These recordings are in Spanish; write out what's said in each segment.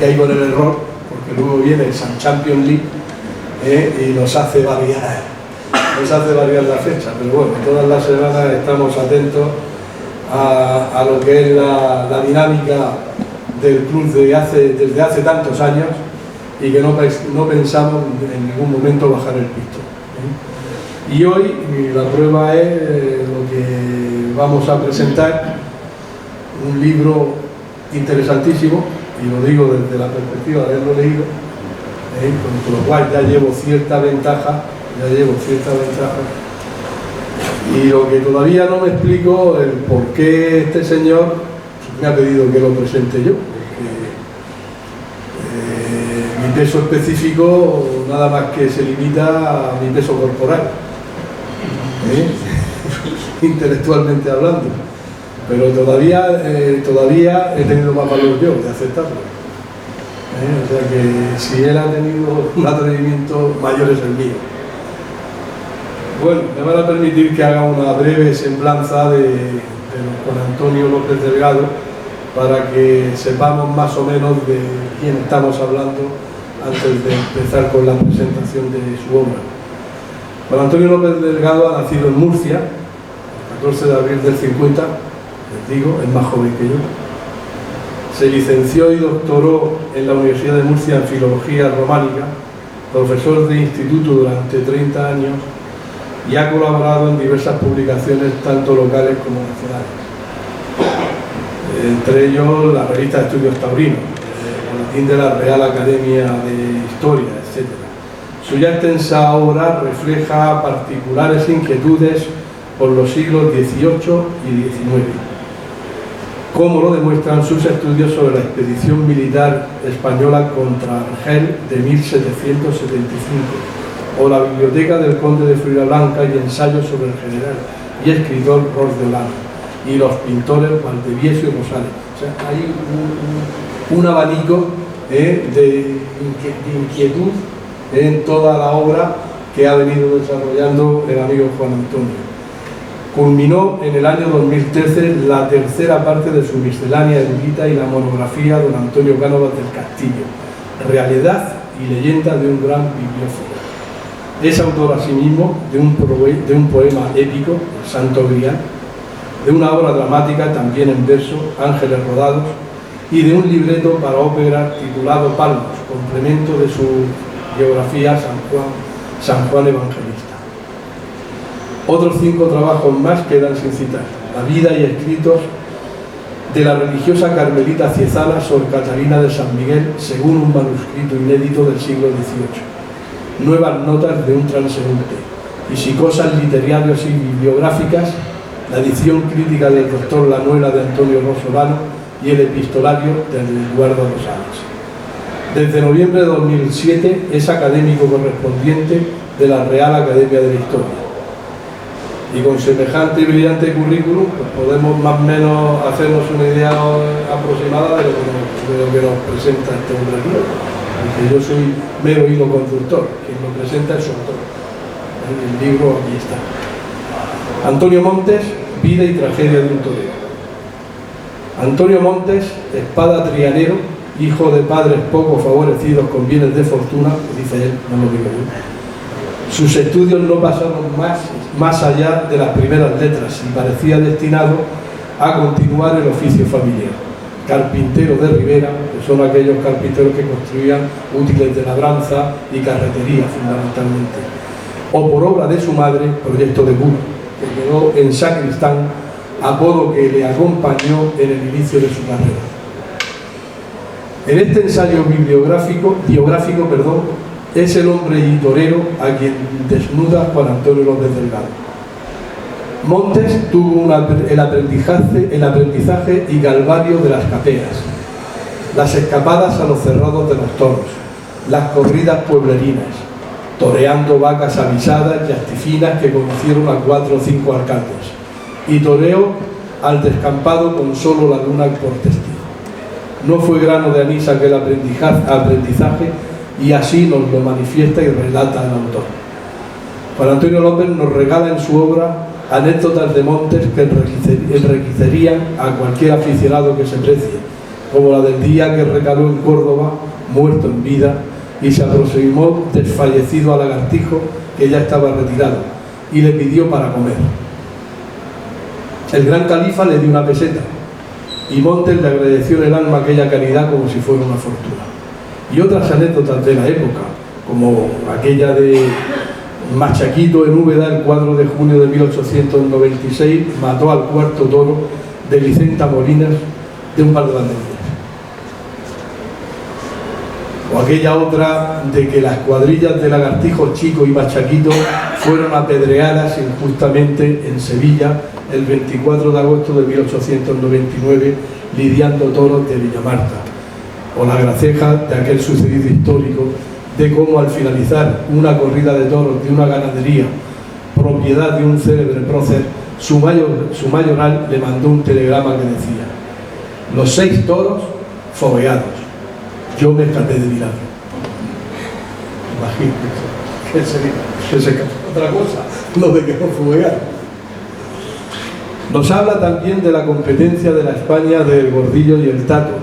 ahí con el error, porque luego viene el Champions League y nos hace variar la fecha, pero bueno, todas las semanas estamos atentos a lo que es la dinámica del club desde hace tantos años y que no pensamos en ningún momento bajar el pistón. Y hoy la prueba es lo que vamos a presentar, un libro interesantísimo, y lo digo desde la perspectiva de haberlo leído, con lo cual ya llevo cierta ventaja, y lo que todavía no me explico es el por qué este señor me ha pedido que lo presente yo, porque mi peso específico nada más que se limita a mi peso corporal, intelectualmente hablando, pero todavía he tenido más valor yo de aceptarlo. O sea que si él ha tenido un atrevimiento mayor es el mío. Bueno, me van a permitir que haga una breve semblanza de Juan Antonio López Delgado para que sepamos más o menos de quién estamos hablando antes de empezar con la presentación de su obra. Juan Antonio López Delgado ha nacido en Murcia el 14 de abril del 50, les digo, es más joven que yo. Se licenció y doctoró en la Universidad de Murcia en Filología Románica, profesor de instituto durante 30 años y ha colaborado en diversas publicaciones tanto locales como nacionales. Entre ellos la revista de Estudios Taurinos, el boletín de la Real Academia de Historia, etc. Su ya extensa obra refleja particulares inquietudes por los siglos XVIII y XIX, como lo demuestran sus estudios sobre la expedición militar española contra Argel de 1775, o la biblioteca del conde de Floridablanca y ensayos sobre el general y escritor Ros de Olano, y los pintores Valdivieso y Rosales. O sea, hay un abanico de inquietud en toda la obra que ha venido desarrollando el amigo Juan Antonio. Culminó en el año 2013 la tercera parte de su miscelánea erudita y la monografía Don Antonio Cánovas del Castillo, realidad y leyenda de un gran bibliófilo. Es autor asimismo de un poema épico, El Santo Grial, de una obra dramática también en verso, Ángeles Rodados, y de un libreto para ópera titulado Palmos, complemento de su biografía San Juan Evangelista. Otros 5 trabajos más quedan sin citar: La vida y escritos de la religiosa carmelita ciezana Sor Catalina de San Miguel, según un manuscrito inédito del siglo XVIII. Nuevas notas de un transeúnte, y psicosas literarias y bibliográficas, la edición crítica del doctor Lanuela de Antonio Rosolano y el epistolario de Eduardo Rosales. Desde noviembre de 2007 es académico correspondiente de la Real Academia de la Historia. Y con semejante y brillante currículum pues podemos más o menos hacernos una idea aproximada de lo que nos presenta este hombre aquí. Porque yo soy mero hilo conductor, quien lo presenta es su autor. El libro aquí está. Antonio Montes, vida y tragedia de un torero. Antonio Montes, espada trianero, hijo de padres poco favorecidos con bienes de fortuna, dice él, no lo digo yo. Sus estudios no pasaron más allá de las primeras letras y parecía destinado a continuar el oficio familiar. Carpintero de Ribera, que son aquellos carpinteros que construían útiles de labranza y carretería fundamentalmente, o por obra de su madre, Proyecto de Buda, que quedó en sacristán, apodo que le acompañó en el inicio de su carrera. En este ensayo biográfico, es el hombre y torero a quien desnuda Juan Antonio López Delgado. Montes tuvo el aprendizaje y calvario de las capeas, las escapadas a los cerrados de los toros, las corridas pueblerinas, toreando vacas avisadas y astifinas que conocieron a 4 o 5 alcaldes, y toreo al descampado con solo la luna por testigo. No fue grano de anís aquel aprendizaje, y así nos lo manifiesta y relata el autor. Juan Antonio López nos regala en su obra anécdotas de Montes que enriquecerían a cualquier aficionado que se precie, como la del día que recaló en Córdoba, muerto en vida, y se aproximó desfallecido a Lagartijo, que ya estaba retirado, y le pidió para comer. El gran califa le dio una peseta, y Montes le agradeció en el alma aquella caridad como si fuera una fortuna. Y otras anécdotas de la época, como aquella de Machaquito en Úbeda, el 4 de junio de 1896, mató al cuarto toro de Vicenta Molinas de un par de banderillas. O aquella otra de que las cuadrillas de Lagartijo Chico y Machaquito fueron apedreadas injustamente en Sevilla el 24 de agosto de 1899, lidiando toros de Villamarta. O la graceja de aquel sucedido histórico de cómo al finalizar una corrida de toros de una ganadería, propiedad de un célebre prócer, su mayoral le mandó un telegrama que decía: los 6 toros fogueados, yo me escapé de milagro. Imagínate, ¿qué sería? ¿Qué se escapó? Otra cosa, lo de que no foguearon. Nos habla también de la competencia de la España del Gordillo y el Tato,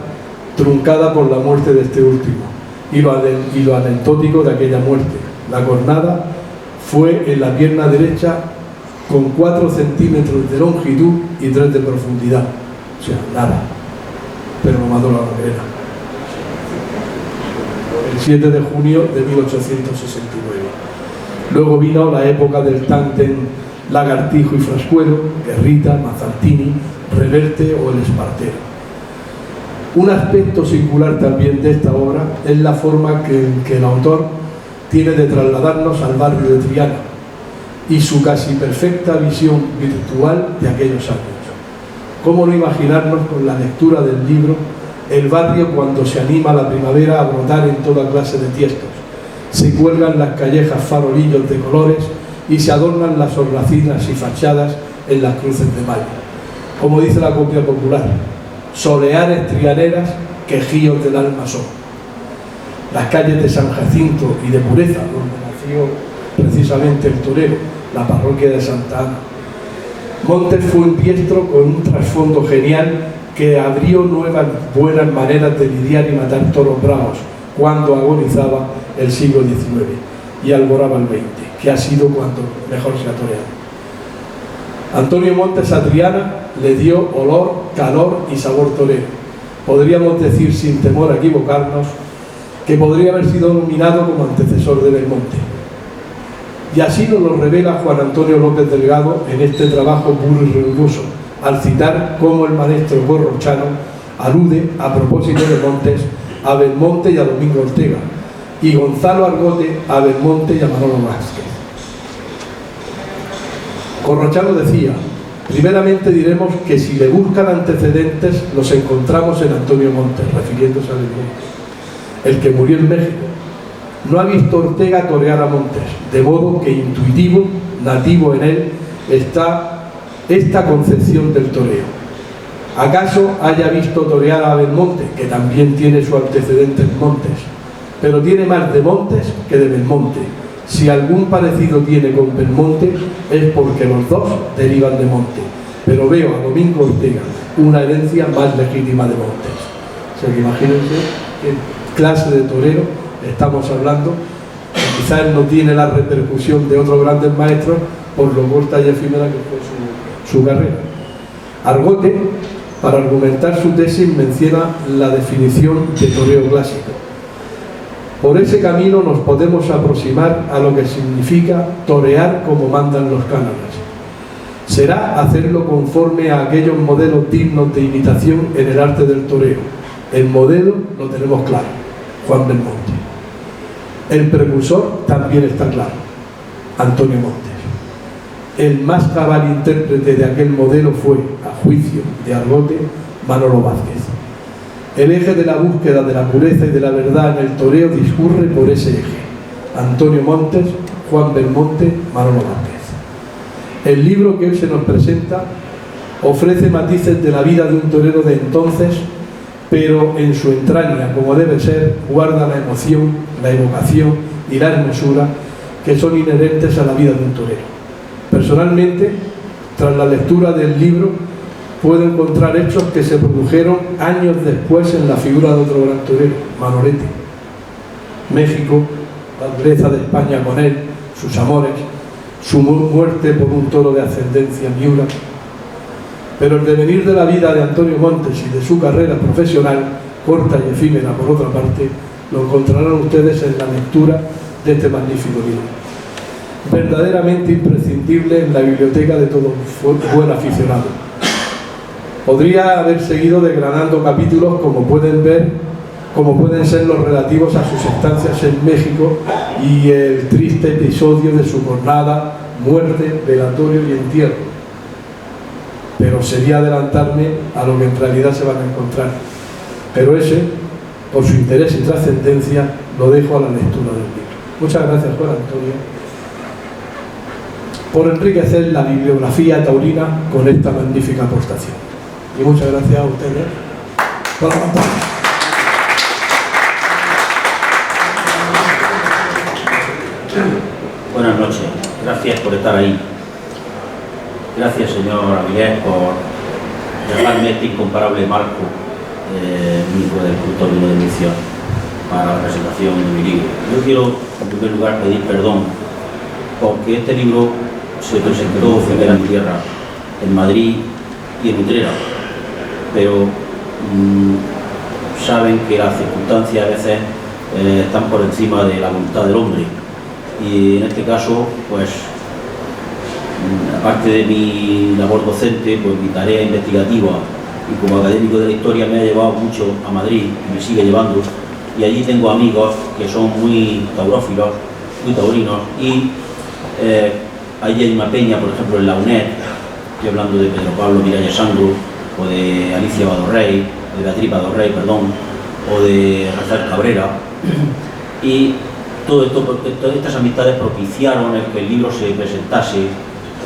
truncada por la muerte de este último, y lo anecdótico de aquella muerte. La cornada fue en la pierna derecha con 4 centímetros de longitud y 3 de profundidad, o sea, nada, pero lo mató la gangrena. El 7 de junio de 1869. Luego vino la época del tándem Lagartijo y Frascuelo, Guerrita, Mazzartini, Reverte o el Espartero. Un aspecto singular también de esta obra es la forma que el autor tiene de trasladarnos al barrio de Triana y su casi perfecta visión virtual de aquellos años. ¿Cómo no imaginarnos con la lectura del libro el barrio cuando se anima la primavera a brotar en toda clase de tiestos? Se cuelgan las callejas farolillos de colores y se adornan las hornacinas y fachadas en las cruces de mayo. Como dice la copia popular: soleares trianeras, quejíos del alma son. Las calles de San Jacinto y de Pureza, donde nació precisamente el torero, la parroquia de Santa Ana. Montes fue un diestro con un trasfondo genial que abrió nuevas buenas maneras de lidiar y matar toros bravos cuando agonizaba el siglo XIX y alboraba el XX, que ha sido cuando mejor se ha toreado. Antonio Montes a Triana le dio olor, calor y sabor torero. Podríamos decir, sin temor a equivocarnos, que podría haber sido nominado como antecesor de Belmonte. Y así nos lo revela Juan Antonio López Delgado en este trabajo puro y riguroso, al citar cómo el maestro gorrochano alude, a propósito de Montes, a Belmonte y a Domingo Ortega, y Gonzalo Argote a Belmonte y a Manolo Vázquez. Corrochano decía: primeramente diremos que si le buscan antecedentes los encontramos en Antonio Montes, refiriéndose a Belmonte, el que murió en México. No ha visto Ortega torear a Montes, de modo que intuitivo, nativo en él, está esta concepción del toreo. ¿Acaso haya visto torear a Belmonte, que también tiene su antecedente en Montes, pero tiene más de Montes que de Belmonte? Si algún parecido tiene con Belmonte es porque los dos derivan de Monte, pero veo a Domingo Ortega una herencia más legítima de Montes. O sea que imagínense qué clase de torero estamos hablando. Quizás no tiene la repercusión de otros grandes maestros por lo corta y efímera que fue su carrera. Argote, para argumentar su tesis, menciona la definición de toreo clásico. Por ese camino nos podemos aproximar a lo que significa torear como mandan los cánones. Será hacerlo conforme a aquellos modelos dignos de imitación en el arte del toreo. El modelo lo tenemos claro: Juan Belmonte. El precursor también está claro: Antonio Montes. El más cabal intérprete de aquel modelo fue, a juicio de Argote, Manolo Vázquez. El eje de la búsqueda de la pureza y de la verdad en el toreo discurre por ese eje: Antonio Montes, Juan Belmonte, Manolo Vázquez. El libro que hoy se nos presenta ofrece matices de la vida de un torero de entonces, pero en su entraña, como debe ser, guarda la emoción, la evocación y la hermosura que son inherentes a la vida de un torero. Personalmente, tras la lectura del libro, puedo encontrar hechos que se produjeron años después en la figura de otro gran torero, Manolete. México, la dureza de España con él, sus amores, su muerte por un toro de ascendencia miura. Pero el devenir de la vida de Antonio Montes y de su carrera profesional, corta y efímera por otra parte, lo encontrarán ustedes en la lectura de este magnífico libro, verdaderamente imprescindible en la biblioteca de todo buen aficionado. Podría haber seguido desgranando capítulos como pueden ser los relativos a sus estancias en México y el triste episodio de su jornada, muerte, velatorio y entierro. Pero sería adelantarme a lo que en realidad se van a encontrar. Pero ese, por su interés y trascendencia, lo dejo a la lectura del libro. Muchas gracias, Juan Antonio, por enriquecer la bibliografía taurina con esta magnífica aportación. Y muchas gracias a ustedes por acompañarnos. Buenas noches, gracias por estar ahí. Gracias, señor Avilés, por dejarme este incomparable marco único del culto de edición para la presentación de mi libro. Yo quiero, en primer lugar, pedir perdón porque este libro se presentó primero en mi tierra, en Madrid y en Utrera, pero saben que las circunstancias a veces están por encima de la voluntad del hombre. Y en este caso, pues, aparte de mi labor docente, pues mi tarea investigativa y como académico de la historia me ha llevado mucho a Madrid y me sigue llevando, y allí tengo amigos que son muy taurófilos, muy taurinos, y allí hay una peña, por ejemplo, en la UNED, estoy hablando de Pedro Pablo Miralles Sandro, o de Alicia Badorrey, de Beatriz Badorrey, perdón, o de Rafael Cabrera, y todo esto, todas estas amistades propiciaron el que el libro se presentase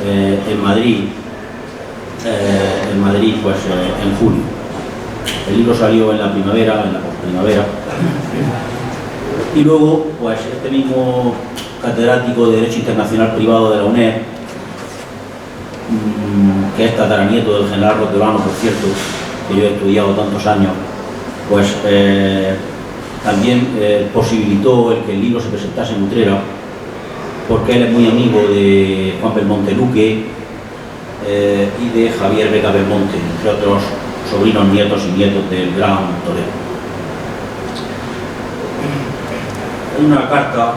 en Madrid, pues en julio. El libro salió en la primavera, en la posprimavera, y luego, pues este mismo catedrático de Derecho Internacional Privado de la UNED, que es tataranieto del general Roquelano, por cierto, que yo he estudiado tantos años, pues también posibilitó el que el libro se presentase en Utrera, porque él es muy amigo de Juan Belmonte Luque y de Javier Beca Belmonte, entre otros sobrinos, nietos y nietos del gran torero. Hay una carta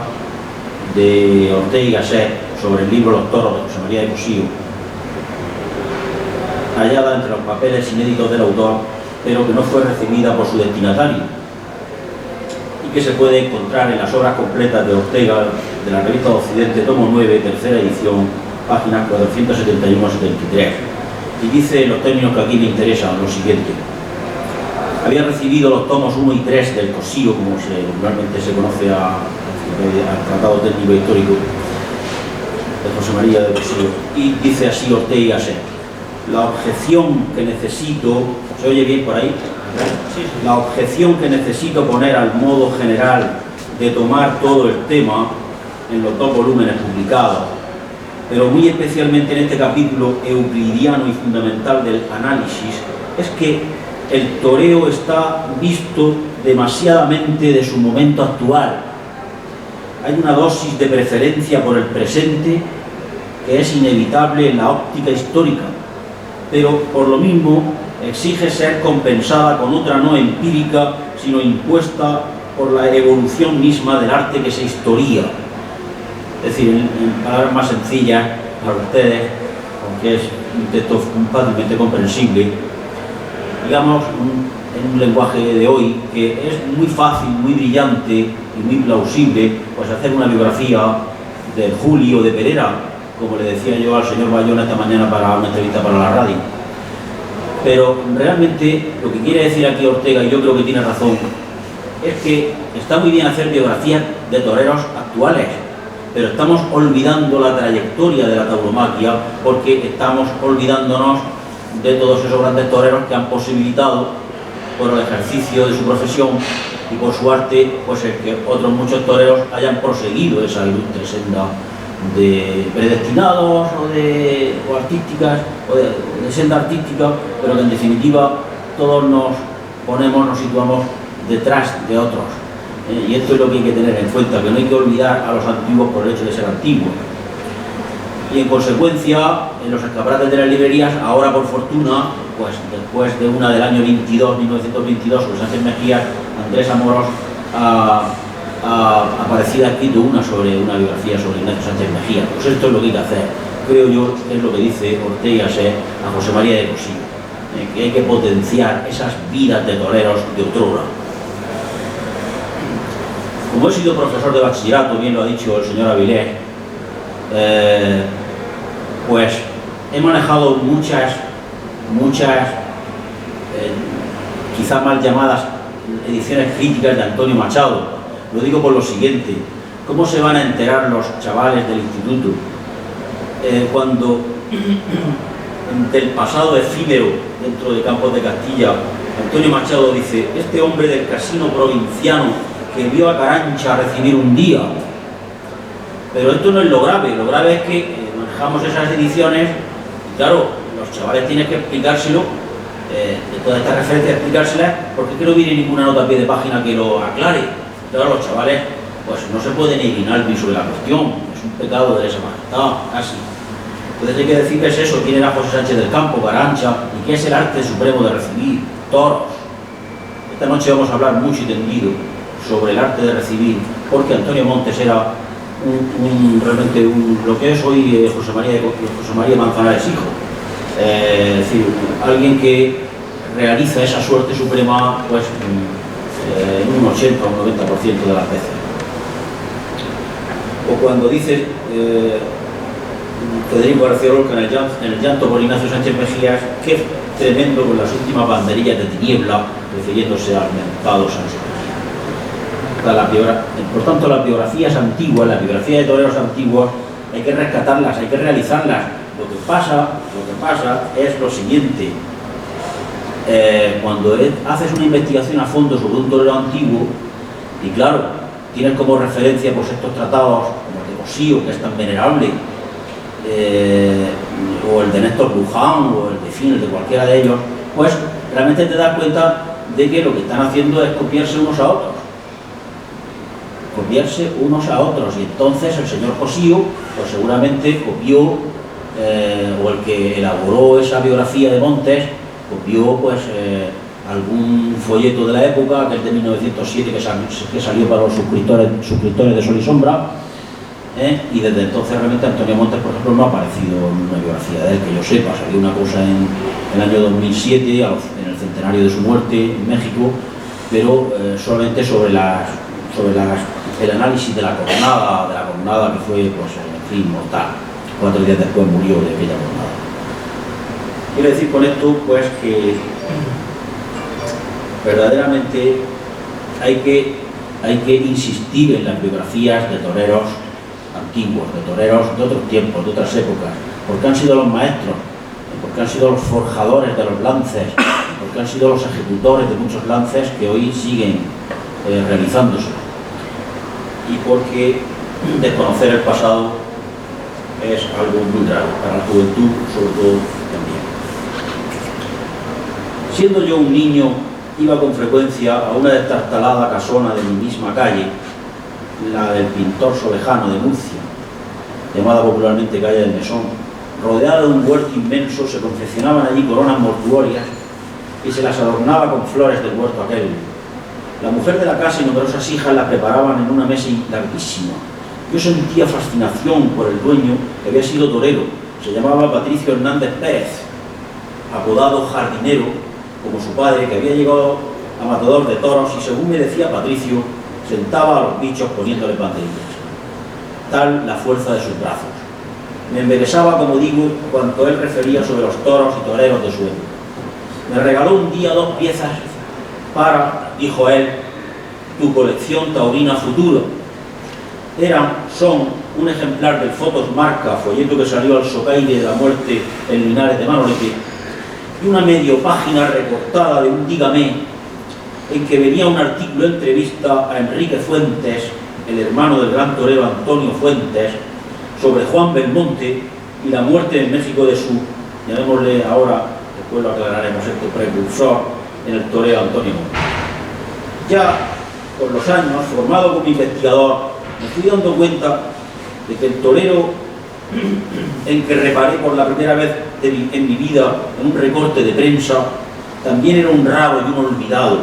de Ortega y Gasset sobre el libro Los toros de José María de Cosío, hallada entre los papeles inéditos del autor, pero que no fue recibida por su destinatario, y que se puede encontrar en las obras completas de Ortega, de la revista Occidente, tomo 9, tercera edición, páginas 471-73, y dice en los términos que aquí me interesan lo siguiente: había recibido los tomos 1 y 3 del Cosío, como normalmente se conoce al Tratado Técnico Histórico de José María de Cosío, y dice así Ortega y Gasset: la objeción que necesito, ¿se oye bien por ahí? La objeción que necesito poner al modo general de tomar todo el tema en los 2 volúmenes publicados, pero muy especialmente en este capítulo euclidiano y fundamental del análisis, es que el toreo está visto demasiadamente de su momento actual. Hay una dosis de preferencia por el presente que es inevitable en la óptica histórica, pero por lo mismo exige ser compensada con otra no empírica, sino impuesta por la evolución misma del arte que se historia. Es decir, en palabras más sencillas para ustedes, aunque es un texto fácilmente comprensible, digamos en un lenguaje de hoy, que es muy fácil, muy brillante y muy plausible, pues hacer una biografía de Julio de Pereira, como le decía yo al señor Bayona esta mañana para una entrevista para la radio. Pero realmente lo que quiere decir aquí Ortega, y yo creo que tiene razón, es que está muy bien hacer biografías de toreros actuales, pero estamos olvidando la trayectoria de la tauromaquia, porque estamos olvidándonos de todos esos grandes toreros que han posibilitado, por el ejercicio de su profesión y por su arte, pues el que otros muchos toreros hayan proseguido esa ilustre senda predestinados o artísticas, o de senda artística, pero que en definitiva todos nos situamos detrás de otros. Y esto es lo que hay que tener en cuenta, que no hay que olvidar a los antiguos por el hecho de ser antiguos. Y en consecuencia, en los escaparates de las librerías, ahora por fortuna, pues después de una del año 1922, con Sánchez Mejías, Andrés Amorós ha escrito una biografía sobre Ignacio Sánchez Mejías. Pues esto es lo que hay que hacer, creo yo, es lo que dice Ortega a José María de Cossío, que hay que potenciar esas vidas de toreros de otrora. Como he sido profesor de bachillerato, bien lo ha dicho el señor Avilés, pues he manejado muchas quizá mal llamadas ediciones críticas de Antonio Machado. Lo digo por lo siguiente: ¿cómo se van a enterar los chavales del instituto cuando del pasado efímero dentro de Campos de Castilla Antonio Machado dice: este hombre del casino provinciano que vio a Carancha recibir un día? Pero esto no es lo grave es que manejamos esas ediciones y claro, los chavales tienen que explicárselo, de todas estas referencias explicárselas, porque es que no viene ninguna nota a pie de página que lo aclare. Claro, los chavales pues no se pueden ir in albi sobre la cuestión, es un pecado de lesa majestad, casi. Entonces hay que decir que es eso, quién era José Sánchez del Campo, Carancha, y qué es el arte supremo de recibir, toros. Esta noche vamos a hablar mucho y tendido sobre el arte de recibir, porque Antonio Montes era realmente lo que es hoy José María Manzanares hijo, es decir, alguien que realiza esa suerte suprema pues en un 80 o un 90% de las veces. O cuando dice Federico García Lorca en el llanto por Ignacio Sánchez Mejías, qué tremendo con las últimas banderillas de tiniebla, refiriéndose al mentado Sánchez Mejías. Por tanto, las biografías antiguas, las biografías de toreros antiguos, hay que rescatarlas, hay que realizarlas. Lo que pasa es lo siguiente: cuando haces una investigación a fondo sobre un torero antiguo, y claro, tienes como referencia pues estos tratados como el de Cossío, que es tan venerable, o el de Néstor Luján, o el de Fin, el de cualquiera de ellos, pues realmente te das cuenta de que lo que están haciendo es copiarse unos a otros. Y entonces el señor Cossío pues seguramente copió, o el que elaboró esa biografía de Montes copió pues algún folleto de la época, que es de 1907, que salió para los suscriptores de Sol y Sombra, y desde entonces realmente Antonio Montes, por ejemplo, no ha aparecido en una biografía de él, que yo sepa. Salió una cosa en el año 2007, en el centenario de su muerte en México, pero solamente sobre el análisis de la coronada que fue, pues, en fin, mortal. 4 días después murió de aquella coronada. Quiero decir con esto, pues, que verdaderamente hay que insistir en las biografías de toreros antiguos, de toreros de otros tiempos, de otras épocas, porque han sido los maestros, porque han sido los forjadores de los lances, porque han sido los ejecutores de muchos lances que hoy siguen realizándose. Y porque desconocer el pasado es algo muy grave para la juventud, sobre todo también. Siendo yo un niño, iba con frecuencia a una destartalada casona de mi misma calle, la del pintor Solejano de Murcia, llamada popularmente calle del Mesón. Rodeada de un huerto inmenso, se confeccionaban allí coronas mortuorias y se las adornaba con flores del huerto aquel. La mujer de la casa y numerosas hijas la preparaban en una mesa larguísima. Yo sentía fascinación por el dueño, que había sido torero. Se llamaba Patricio Hernández Pérez, apodado Jardinero, como su padre, que había llegado a matador de toros y, según me decía Patricio, sentaba a los bichos poniéndole banderillas. Tal la fuerza de sus brazos. Me embelesaba, como digo, cuanto él refería sobre los toros y toreros de su época. Me regaló un día 2 piezas para, dijo él, tu colección taurina futura. Son un ejemplar del Fotos Marca, folleto que salió al socaire de la muerte en Linares de Manolete, y una medio página recortada de un dígame, en que venía un artículo de entrevista a Enrique Fuentes, el hermano del gran torero Antonio Fuentes, sobre Juan Belmonte y la muerte en México de su, llamémosle ahora, después lo aclararemos, este precursor en el toreo Antonio Montes. Ya con los años, formado como investigador, me fui dando cuenta de que el torero en que reparé por la primera vez en mi vida en un recorte de prensa también era un raro y un olvidado.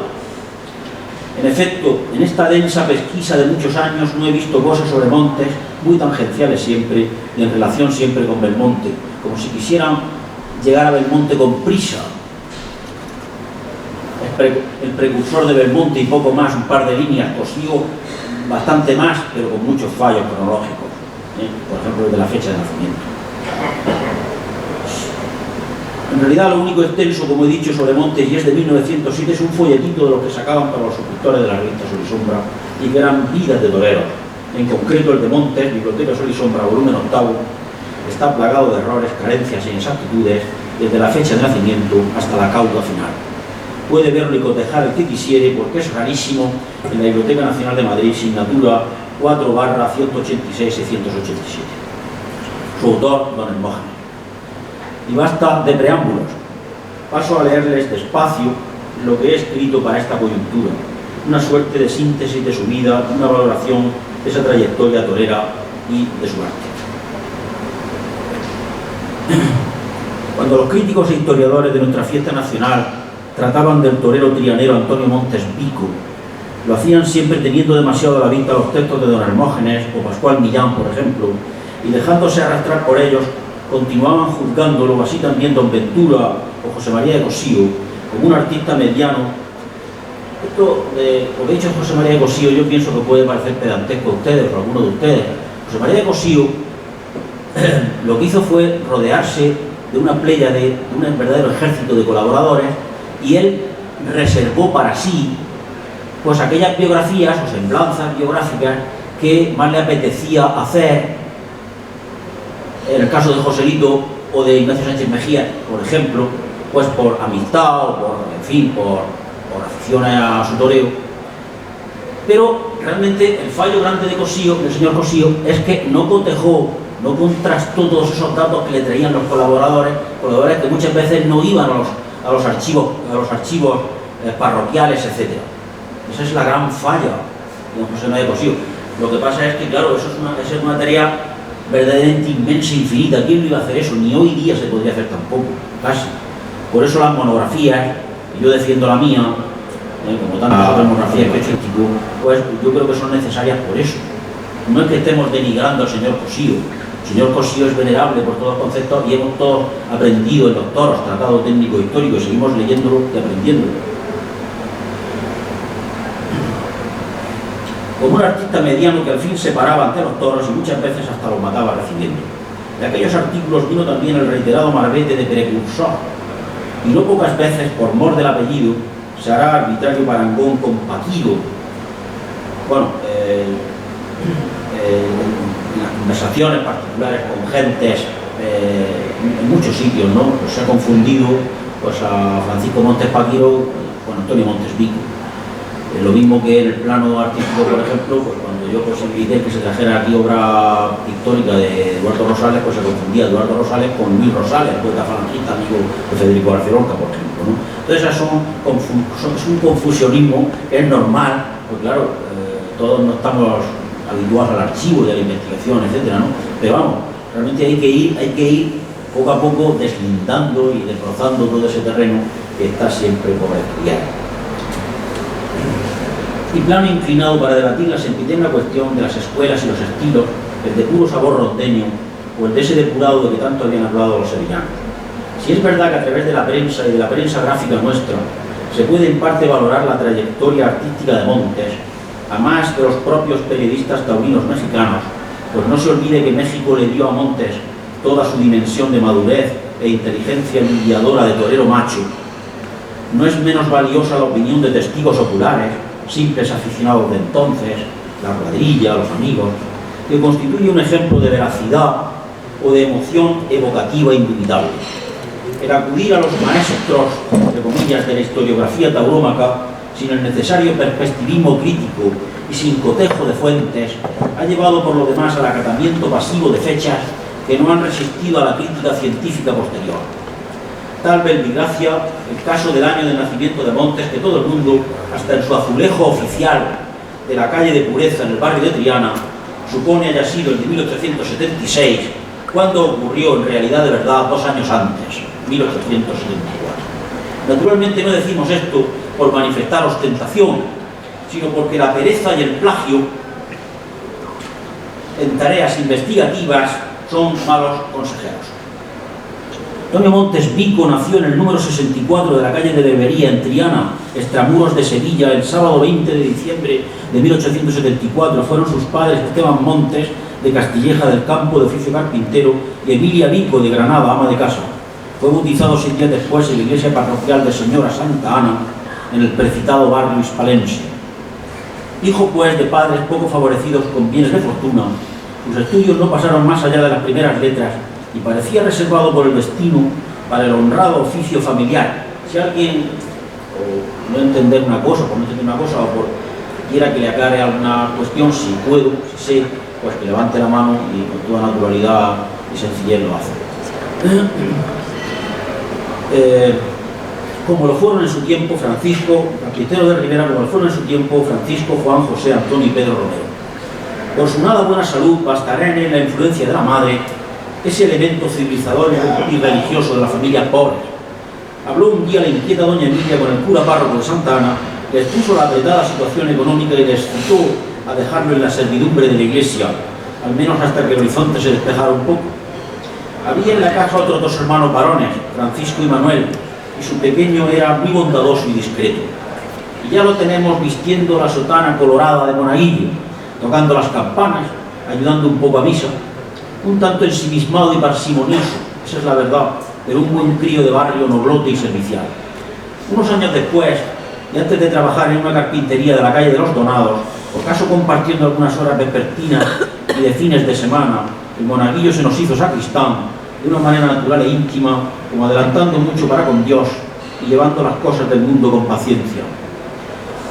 En efecto, en esta densa pesquisa de muchos años no he visto cosas sobre Montes muy tangenciales siempre y en relación siempre con Belmonte, como si quisieran llegar a Belmonte con prisa. El precursor de Belmonte y poco más, un par de líneas, Cosío bastante más, pero con muchos fallos cronológicos, por ejemplo el de la fecha de nacimiento. En realidad lo único extenso, como he dicho, sobre Montes, y es de 1907, es un folletito de los que sacaban para los suscriptores de la revista Sol y Sombra, y que eran vidas de toreros. En concreto el de Montes, Biblioteca Sol y Sombra, volumen 8, está plagado de errores, carencias e inexactitudes, desde la fecha de nacimiento hasta la cauda final. Puede verlo y cotejar el que quisiere, porque es rarísimo en la Biblioteca Nacional de Madrid, signatura 4/186 y 187. Su autor, don Hermógenes. Y basta de preámbulos. Paso a leerles despacio lo que he escrito para esta coyuntura, una suerte de síntesis de su vida, una valoración de esa trayectoria torera y de su arte. Cuando los críticos e historiadores de nuestra fiesta nacional trataban del torero trianero Antonio Montes Vico, lo hacían siempre teniendo demasiado a la vista los textos de don Hermógenes o Pascual Millán, por ejemplo, y dejándose arrastrar por ellos, continuaban juzgándolo, así también don Ventura o José María de Cosío, como un artista mediano. Esto, lo que he dicho de José María de Cosío, yo pienso que puede parecer pedantesco a ustedes o a alguno de ustedes. José María de Cosío lo que hizo fue rodearse de una pléyade, de un verdadero ejército de colaboradores, y él reservó para sí pues aquellas biografías o semblanzas biográficas que más le apetecía hacer. En el caso de Joselito o de Ignacio Sánchez Mejía, por ejemplo, pues por amistad o por, en fin, por afición a su toreo. Pero realmente el fallo grande de Cosío, del señor Cosío, es que no cotejó, no contrastó todos esos datos que le traían los colaboradores que muchas veces no iban a los archivos parroquiales, etc. Esa es la gran falla de José María de Cosío. Lo que pasa es que, claro, esa es una tarea verdaderamente inmensa e infinita. ¿Quién no iba a hacer eso? Ni hoy día se podría hacer tampoco, casi. Por eso las monografías, y yo defiendo la mía, como tantas otras monografías que he hecho, pues yo creo que son necesarias por eso. No es que estemos denigrando al señor Cosío. El señor Cosío es venerable por todos los conceptos y hemos todos aprendido en los toros, tratado técnico histórico, y seguimos leyéndolo y aprendiéndolo. Como un artista mediano que al fin se paraba ante los toros y muchas veces hasta los mataba recibiendo. De aquellos artículos vino también el reiterado marbete de precursor, y no pocas veces, por mor del apellido, se hará arbitrario parangón con Paquiro. Bueno, en las conversaciones particulares con gentes en muchos sitios, ¿no? Pues se ha confundido pues, a Francisco Montes Paquiro con Antonio Montes Vico. Lo mismo que en el plano artístico, por ejemplo, pues cuando yo posibilité que se trajera aquí obra pictórica de Eduardo Rosales, pues se confundía Eduardo Rosales con Luis Rosales, poeta falangista, amigo de Federico García Lorca, por ejemplo, ¿no? Entonces, es un confusionismo que es normal, pues claro, todos no estamos habituados al archivo y a la investigación, etcétera, ¿no? Pero vamos, realmente hay que ir poco a poco deslindando y desbrozando todo ese terreno que está siempre por estudiar. Y plano inclinado para debatir la sempiterna cuestión de las escuelas y los estilos, el de puro sabor rondeño o el de ese depurado de que tanto habían hablado los sevillanos. Si es verdad que a través de la prensa y de la prensa gráfica nuestra se puede en parte valorar la trayectoria artística de Montes, a más que los propios periodistas taurinos mexicanos, pues no se olvide que México le dio a Montes toda su dimensión de madurez e inteligencia lidiadora de torero macho. No es menos valiosa la opinión de testigos oculares, simples aficionados de entonces, la cuadrilla, los amigos, que constituye un ejemplo de veracidad o de emoción evocativa indubitable. El acudir a los maestros, entre comillas, de la historiografía taurómaca, sin el necesario perspectivismo crítico y sin cotejo de fuentes, ha llevado por lo demás al acatamiento pasivo de fechas que no han resistido a la crítica científica posterior. Tal verbigracia el caso del año de nacimiento de Montes, que todo el mundo, hasta en su azulejo oficial de la calle de Pureza en el barrio de Triana, supone haya sido el de 1876, cuando ocurrió en realidad de verdad 2 años antes, 1874. Naturalmente no decimos esto por manifestar ostentación, sino porque la pereza y el plagio en tareas investigativas son malos consejeros. Antonio Montes Vico nació en el número 64 de la calle de Berbería, en Triana, extramuros de Sevilla, el sábado 20 de diciembre de 1874. Fueron sus padres Esteban Montes, de Castilleja del Campo, de oficio carpintero, y Emilia Vico, de Granada, ama de casa. Fue bautizado 6 días después en la iglesia parroquial de Señora Santa Ana, en el precitado barrio hispalense. Hijo, pues, de padres poco favorecidos con bienes de fortuna, sus estudios no pasaron más allá de las primeras letras y parecía reservado por el destino para el honrado oficio familiar. Si alguien, o no entender una cosa, por no entender una cosa, o por quiera que le aclare alguna cuestión, si puedo, si sé, pues que levante la mano y con toda naturalidad y sencillez lo hace. Como lo fueron en su tiempo Francisco, carpintero de Rivera, como lo fueron en su tiempo Francisco, Juan, José, Antonio y Pedro Romero. Por su nada buena salud bastará en él la influencia de la madre, ese elemento civilizador y religioso de la familia pobre. Habló un día la inquieta doña Emilia con el cura párroco de Santa Ana, le expuso la apretada situación económica y le excitó a dejarlo en la servidumbre de la iglesia, al menos hasta que el horizonte se despejara un poco. Había en la casa otros 2 hermanos varones, Francisco y Manuel, y su pequeño era muy bondadoso y discreto. Y ya lo tenemos vistiendo la sotana colorada de monaguillo, tocando las campanas, ayudando un poco a misa, un tanto ensimismado y parsimonioso, esa es la verdad, pero un buen crío de barrio noblote y servicial. Unos años después, y antes de trabajar en una carpintería de la calle de los Donados, por caso compartiendo algunas horas vespertinas y de fines de semana, el monaguillo se nos hizo sacristán, de una manera natural e íntima, como adelantando mucho para con Dios y llevando las cosas del mundo con paciencia.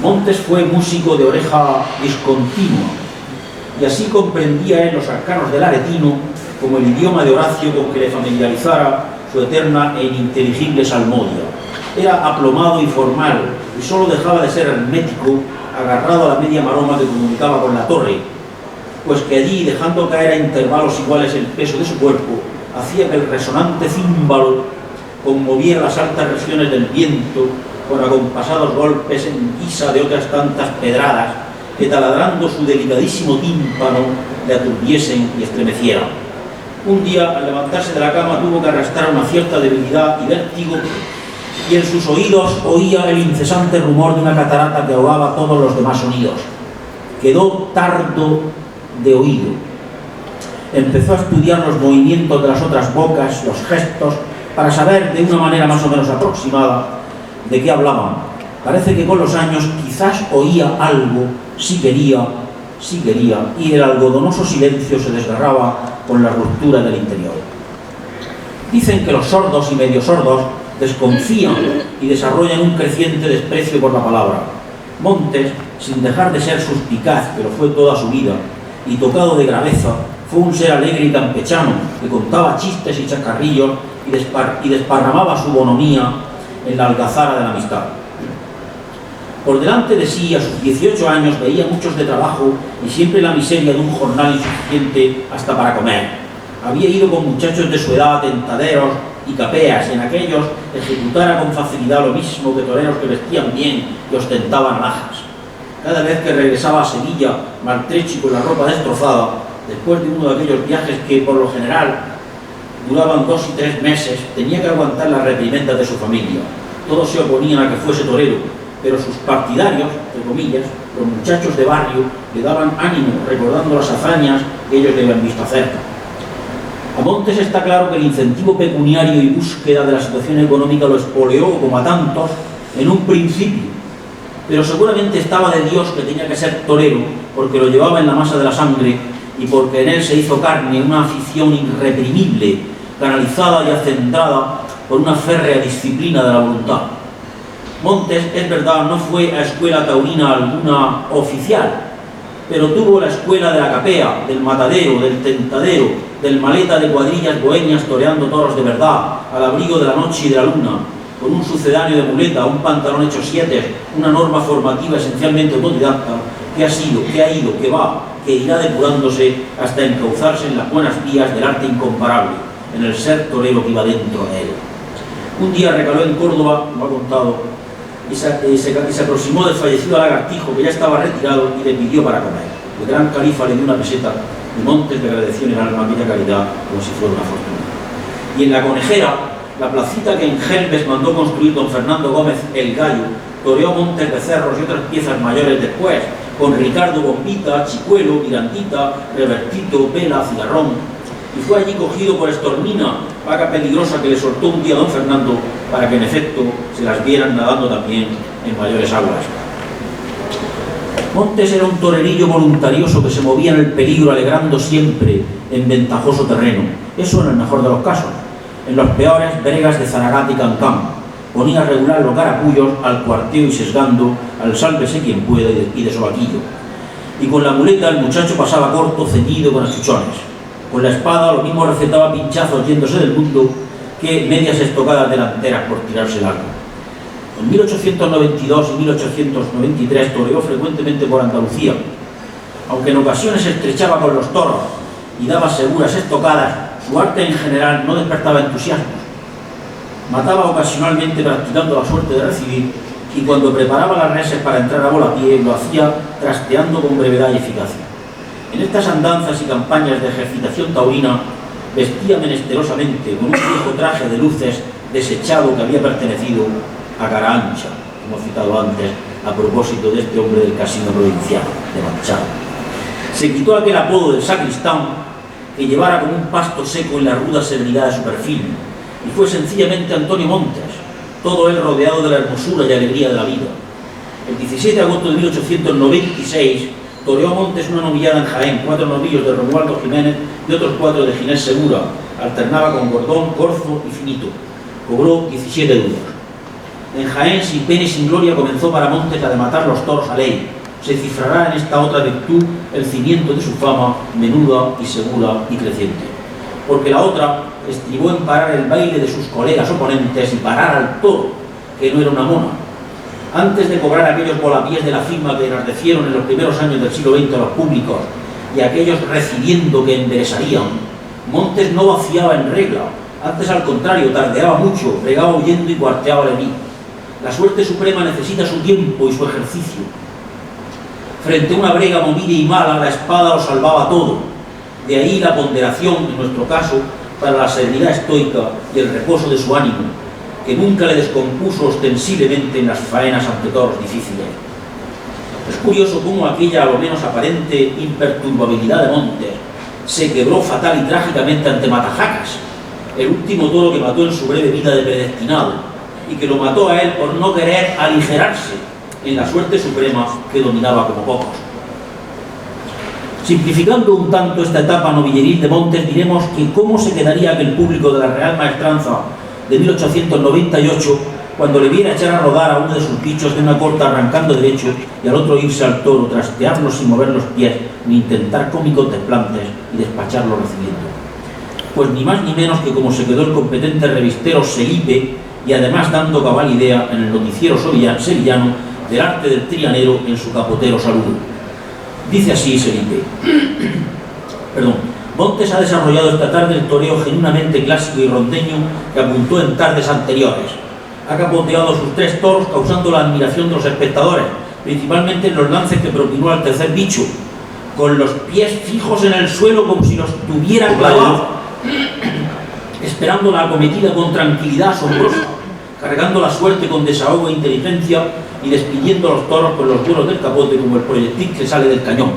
Montes fue músico de oreja discontinua, y así comprendía él los arcanos del aretino como el idioma de Horacio con que le familiarizara su eterna e ininteligible salmodia. Era aplomado y formal, y solo dejaba de ser hermético, agarrado a la media maroma que comunicaba con la torre, pues que allí, dejando caer a intervalos iguales el peso de su cuerpo, hacía que el resonante címbalo conmoviera las altas regiones del viento con acompasados golpes en guisa de otras tantas pedradas que, taladrando su delicadísimo tímpano, le aturdiesen y estremecieran. Un día, al levantarse de la cama, tuvo que arrastrar una cierta debilidad y vértigo, y en sus oídos oía el incesante rumor de una catarata que ahogaba todos los demás sonidos. Quedó tardo de oído. Empezó a estudiar los movimientos de las otras bocas, los gestos, para saber de una manera más o menos aproximada de qué hablaban. Parece que con los años quizás oía algo, si quería, y el algodonoso silencio se desgarraba con la ruptura del interior. Dicen que los sordos y medio sordos desconfían y desarrollan un creciente desprecio por la palabra. Montes, sin dejar de ser suspicaz, que lo fue toda su vida, y tocado de graveza, fue un ser alegre y campechano, que contaba chistes y chacarrillos y desparramaba su bonomía en la algazara de la amistad. Por delante de sí, a sus 18 años, veía muchos de trabajo y siempre la miseria de un jornal insuficiente hasta para comer. Había ido con muchachos de su edad, tentaderos y capeas, y en aquellos ejecutara con facilidad lo mismo que toreros que vestían bien y ostentaban alhajas. Cada vez que regresaba a Sevilla, maltrecho y con la ropa destrozada, después de uno de aquellos viajes que, por lo general, duraban 2 y 3 meses, tenía que aguantar las reprimendas de su familia. Todos se oponían a que fuese torero, pero sus partidarios, entre comillas, los muchachos de barrio, le daban ánimo, recordando las hazañas que ellos le habían visto cerca. A Montes está claro que el incentivo pecuniario y búsqueda de la situación económica lo espoleó, como a tantos, en un principio, pero seguramente estaba de Dios que tenía que ser torero, porque lo llevaba en la masa de la sangre y porque en él se hizo carne una afición irreprimible, canalizada y acendrada por una férrea disciplina de la voluntad. Montes, es verdad, no fue a escuela taurina alguna oficial, pero tuvo la escuela de la capea, del matadero, del tentadero, del maleta de cuadrillas bohemias toreando toros de verdad, al abrigo de la noche y de la luna, con un sucedáneo de muleta, un pantalón hecho siete, una norma formativa esencialmente autodidacta, que ha sido, que ha ido, que va, que irá depurándose hasta encauzarse en las buenas vías del arte incomparable, en el ser torero que iba dentro de él. Un día recaló en Córdoba, lo ha contado, y se aproximó del fallecido Lagartijo, que ya estaba retirado, y le pidió para comer. El gran califa le dio una peseta, y Montes le agradeció en el alma aquella caridad como si fuera una fortuna. Y en La Conejera, la placita que en Gelbes mandó construir don Fernando Gómez el Gallo, toreó Montes Becerros y otras piezas mayores después, con Ricardo Bombita, Chicuelo, Mirandita, Revertito, Vela, Cigarrón, y fue allí cogido por Estornina, vaca peligrosa que le soltó un día a don Fernando para que en efecto se las vieran nadando también en mayores aguas. Montes era un torerillo voluntarioso que se movía en el peligro alegrando siempre en ventajoso terreno, eso en el mejor de los casos. En los peores, bregas de Zaragata y Cancán, ponía a regular los carapullos al cuarteo y sesgando al sálvese quien puede y de sobaquillo. Y con la muleta el muchacho pasaba corto, ceñido con achuchones. Con la espada lo mismo recetaba pinchazos yéndose del mundo que medias estocadas delanteras por tirarse largo. En 1892 y 1893 toreó frecuentemente por Andalucía, aunque en ocasiones se estrechaba con los toros y daba seguras estocadas, su arte en general no despertaba entusiasmos. Mataba ocasionalmente practicando la suerte de recibir y cuando preparaba las reses para entrar a volapié lo hacía trasteando con brevedad y eficacia. En estas andanzas y campañas de ejercitación taurina vestía menesterosamente con un viejo traje de luces desechado que había pertenecido a Cara Ancha, como he citado antes, a propósito de este hombre del casino provincial de Machado. Se quitó aquel apodo del sacristán que llevara como un pasto seco en la ruda serenidad de su perfil, y fue sencillamente Antonio Montes, todo él rodeado de la hermosura y alegría de la vida. El 17 de agosto de 1896 toreó Montes una novillada en Jaén, 4 novillos de Romualdo Jiménez y otros 4 de Ginés Segura, alternaba con Gordón, Corzo y Finito. Cobró 17 duros. En Jaén, sin pena y sin gloria, comenzó para Montes la de matar los toros a ley. Se cifrará en esta otra virtud el cimiento de su fama, menuda y segura y creciente. Porque la otra estribó en parar el baile de sus colegas oponentes y parar al toro, que no era una mona. Antes de cobrar aquellos volapiés de la firma que enardecieron en los primeros años del siglo XX a los públicos y aquellos recibiendo que enderezarían, Montes no vaciaba en regla, antes al contrario, tardeaba mucho, bregaba huyendo y cuarteaba al enemigo. La suerte suprema necesita su tiempo y su ejercicio. Frente a una brega movida y mala, la espada lo salvaba todo. De ahí la ponderación, en nuestro caso, para la serenidad estoica y el reposo de su ánimo, que nunca le descompuso ostensiblemente en las faenas ante toros difíciles. Es curioso cómo aquella, a lo menos aparente, imperturbabilidad de Montes se quebró fatal y trágicamente ante Matajacas, el último toro que mató en su breve vida de predestinado, y que lo mató a él por no querer aligerarse en la suerte suprema que dominaba como pocos. Simplificando un tanto esta etapa novilleril de Montes, diremos que cómo se quedaría aquel público de la Real Maestranza de 1898 cuando le viera echar a rodar a uno de sus bichos de una corta arrancando derecho y al otro irse al toro, trastearlo sin mover los pies ni intentar cómicos desplantes y despacharlo recibiendo. Pues ni más ni menos que como se quedó el competente revistero Selipe, y además dando cabal idea en el noticiero sevillano del arte del trianero en su capotero saludo. Dice así Selipe. Montes ha desarrollado esta tarde el toreo genuinamente clásico y rondeño que apuntó en tardes anteriores. Ha capoteado sus 3 toros causando la admiración de los espectadores, principalmente en los lances que propinó al tercer bicho, con los pies fijos en el suelo como si los tuviera clavados, esperando la acometida con tranquilidad asombrosa, cargando la suerte con desahogo e inteligencia y despidiendo a los toros con los vuelos del capote como el proyectil que sale del cañón.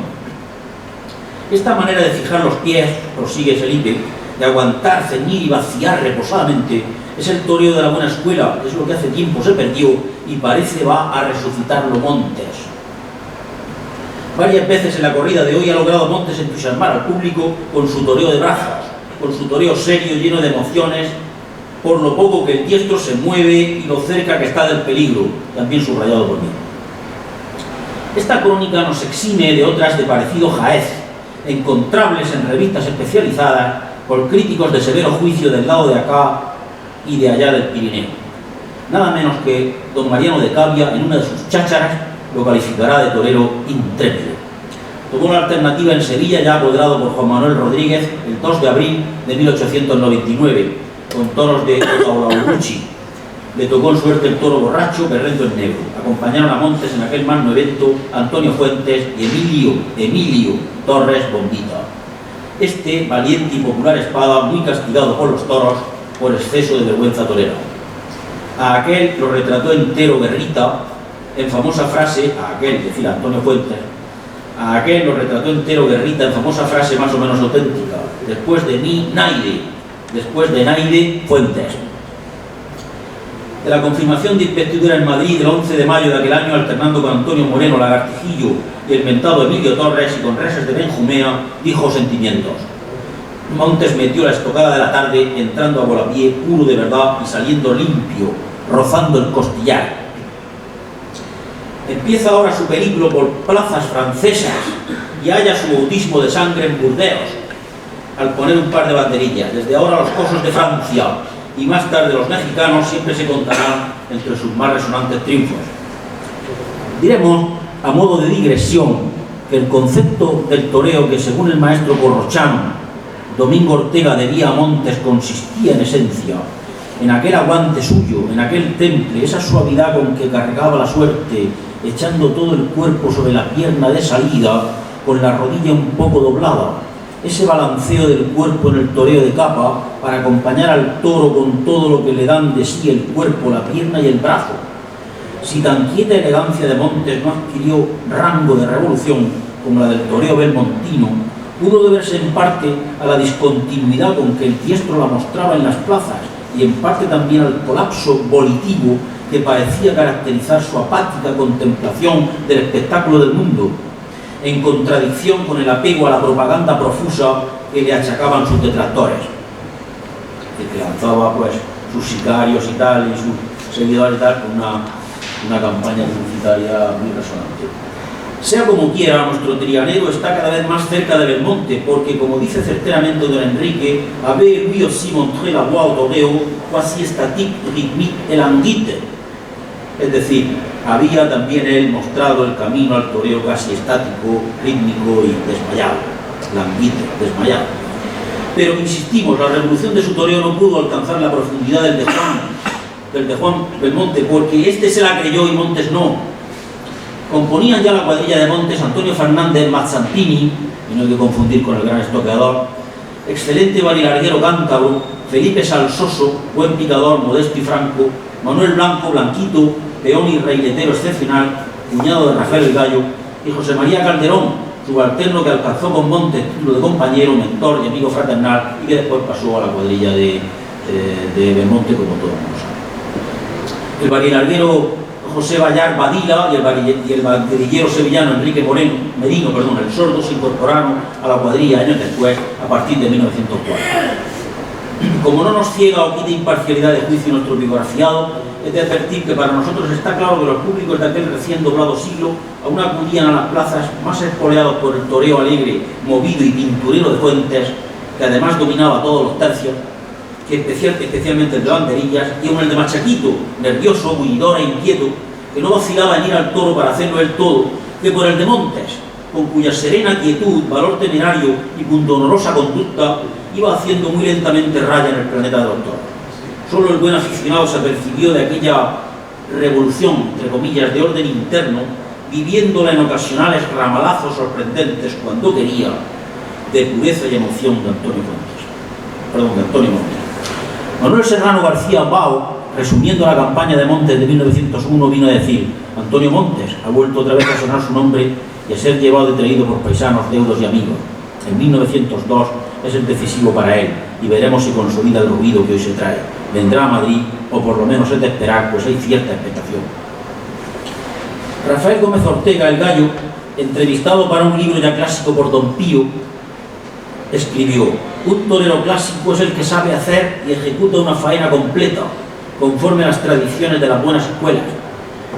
Esta manera de fijar los pies, prosigue Felipe, de aguantar, ceñir y vaciar reposadamente, es el toreo de la buena escuela, es lo que hace tiempo se perdió y parece va a resucitarlo Montes. Varias veces en la corrida de hoy ha logrado Montes entusiasmar al público con su toreo de brazos, con su toreo serio lleno de emociones, por lo poco que el diestro se mueve y lo cerca que está del peligro, también subrayado por mí. Esta crónica nos exime de otras de parecido jaez, encontrables en revistas especializadas por críticos de severo juicio del lado de acá y de allá del Pirineo. Nada menos que don Mariano de Cavia, en una de sus chácharas, lo calificará de torero intrépido. Tomó la alternativa en Sevilla, ya apoderado por Juan Manuel Rodríguez, el 2 de abril de 1899, con toros de Otaulauluchi. Le tocó en suerte el toro borracho, berrendo en negro. Acompañaron a Montes en aquel magno evento Antonio Fuentes y Emilio Torres Bombita. Este valiente y popular espada, muy castigado por los toros por exceso de vergüenza torera. A aquel lo retrató entero Guerrita, en famosa frase, a aquel, es decir, Antonio Fuentes, a aquel lo retrató entero Guerrita en famosa frase más o menos auténtica: después de mí, Naide, después de Naide, Fuentes. De la confirmación de investidura en Madrid el 11 de mayo de aquel año, alternando con Antonio Moreno Lagartijillo y el mentado Emilio Torres y con reses de Benjumea, dijo sentimientos. Montes metió la estocada de la tarde, entrando a volapié, puro de verdad y saliendo limpio, rozando el costillar. Empieza ahora su periplo por plazas francesas y halla su bautismo de sangre en Burdeos, al poner un par de banderillas. Desde ahora los cosos de Francia y más tarde los mexicanos siempre se contarán entre sus más resonantes triunfos. Diremos, a modo de digresión, que el concepto del toreo que, según el maestro corrochano Domingo Ortega debía a Montes, consistía en esencia en aquel aguante suyo, en aquel temple, esa suavidad con que cargaba la suerte, echando todo el cuerpo sobre la pierna de salida, con la rodilla un poco doblada, ese balanceo del cuerpo en el toreo de capa para acompañar al toro con todo lo que le dan de sí el cuerpo, la pierna y el brazo. Si tan quieta elegancia de Montes no adquirió rango de revolución como la del toreo belmontino, pudo deberse en parte a la discontinuidad con que el diestro la mostraba en las plazas y en parte también al colapso volitivo que parecía caracterizar su apática contemplación del espectáculo del mundo, en contradicción con el apego a la propaganda profusa que le achacaban sus detractores, que lanzaba pues sus sicarios y tal, y sus seguidores y tal, con una campaña publicitaria muy resonante. Sea como quiera, nuestro trianero está cada vez más cerca de Belmonte, porque, como dice certeramente don Enrique, avait lui aussi montré la voie au toreo, quasi statique, rythmique et languide. Es decir, había también él mostrado el camino al toreo casi estático, rítmico y desmayado, languide, desmayado. Pero insistimos, la revolución de su toreo no pudo alcanzar la profundidad del de Juan Belmonte, porque este se la creyó y Montes no. Componían ya la cuadrilla de Montes Antonio Fernández Mazzantini, y no hay que confundir con el gran estoqueador, excelente varilarguero cántabro, Felipe Salsoso, buen picador, modesto y franco, Manuel Blanco, blanquito, peón y reiletero excepcional, cuñado de Rafael el Gallo, y José María Calderón, subalterno que alcanzó con Montes título de compañero, mentor y amigo fraternal, y que después pasó a la cuadrilla de Belmonte, como todos saben. El varilarguero José Vallar Badila y el banderillero sevillano Enrique Merino, el sordo, se incorporaron a la cuadrilla años después, a partir de 1904. Como no nos ciega o quita imparcialidad de juicio nuestro biografado, es de advertir que para nosotros está claro que los públicos de aquel recién doblado siglo aún acudían a las plazas más espoleados por el toreo alegre, movido y pinturero de Fuentes, que además dominaba todos los tercios, que especialmente el de banderillas, y aún el de Machaquito, nervioso, bullidor e inquieto, que no vacilaba en ir al toro para hacerlo él todo, que por el de Montes, con cuya serena quietud, valor temerario y pundonorosa conducta iba haciendo muy lentamente raya en el planeta de los toros. Solo el buen aficionado se apercibió de aquella revolución, entre comillas, de orden interno, viviéndola en ocasionales ramalazos sorprendentes cuando quería, de pureza y emoción de Antonio Montes. Manuel Serrano García Bao, resumiendo la campaña de Montes de 1901, vino a decir: Antonio Montes ha vuelto otra vez a sonar su nombre y a ser llevado y traído por paisanos, deudos y amigos. En 1902 es el decisivo para él y veremos si consolida el ruido que hoy se trae. Vendrá a Madrid, o por lo menos es de esperar, pues hay cierta expectación. Rafael Gómez Ortega, el Gallo, entrevistado para un libro ya clásico por Don Pío, escribió: un torero clásico es el que sabe hacer y ejecuta una faena completa, conforme a las tradiciones de las buenas escuelas.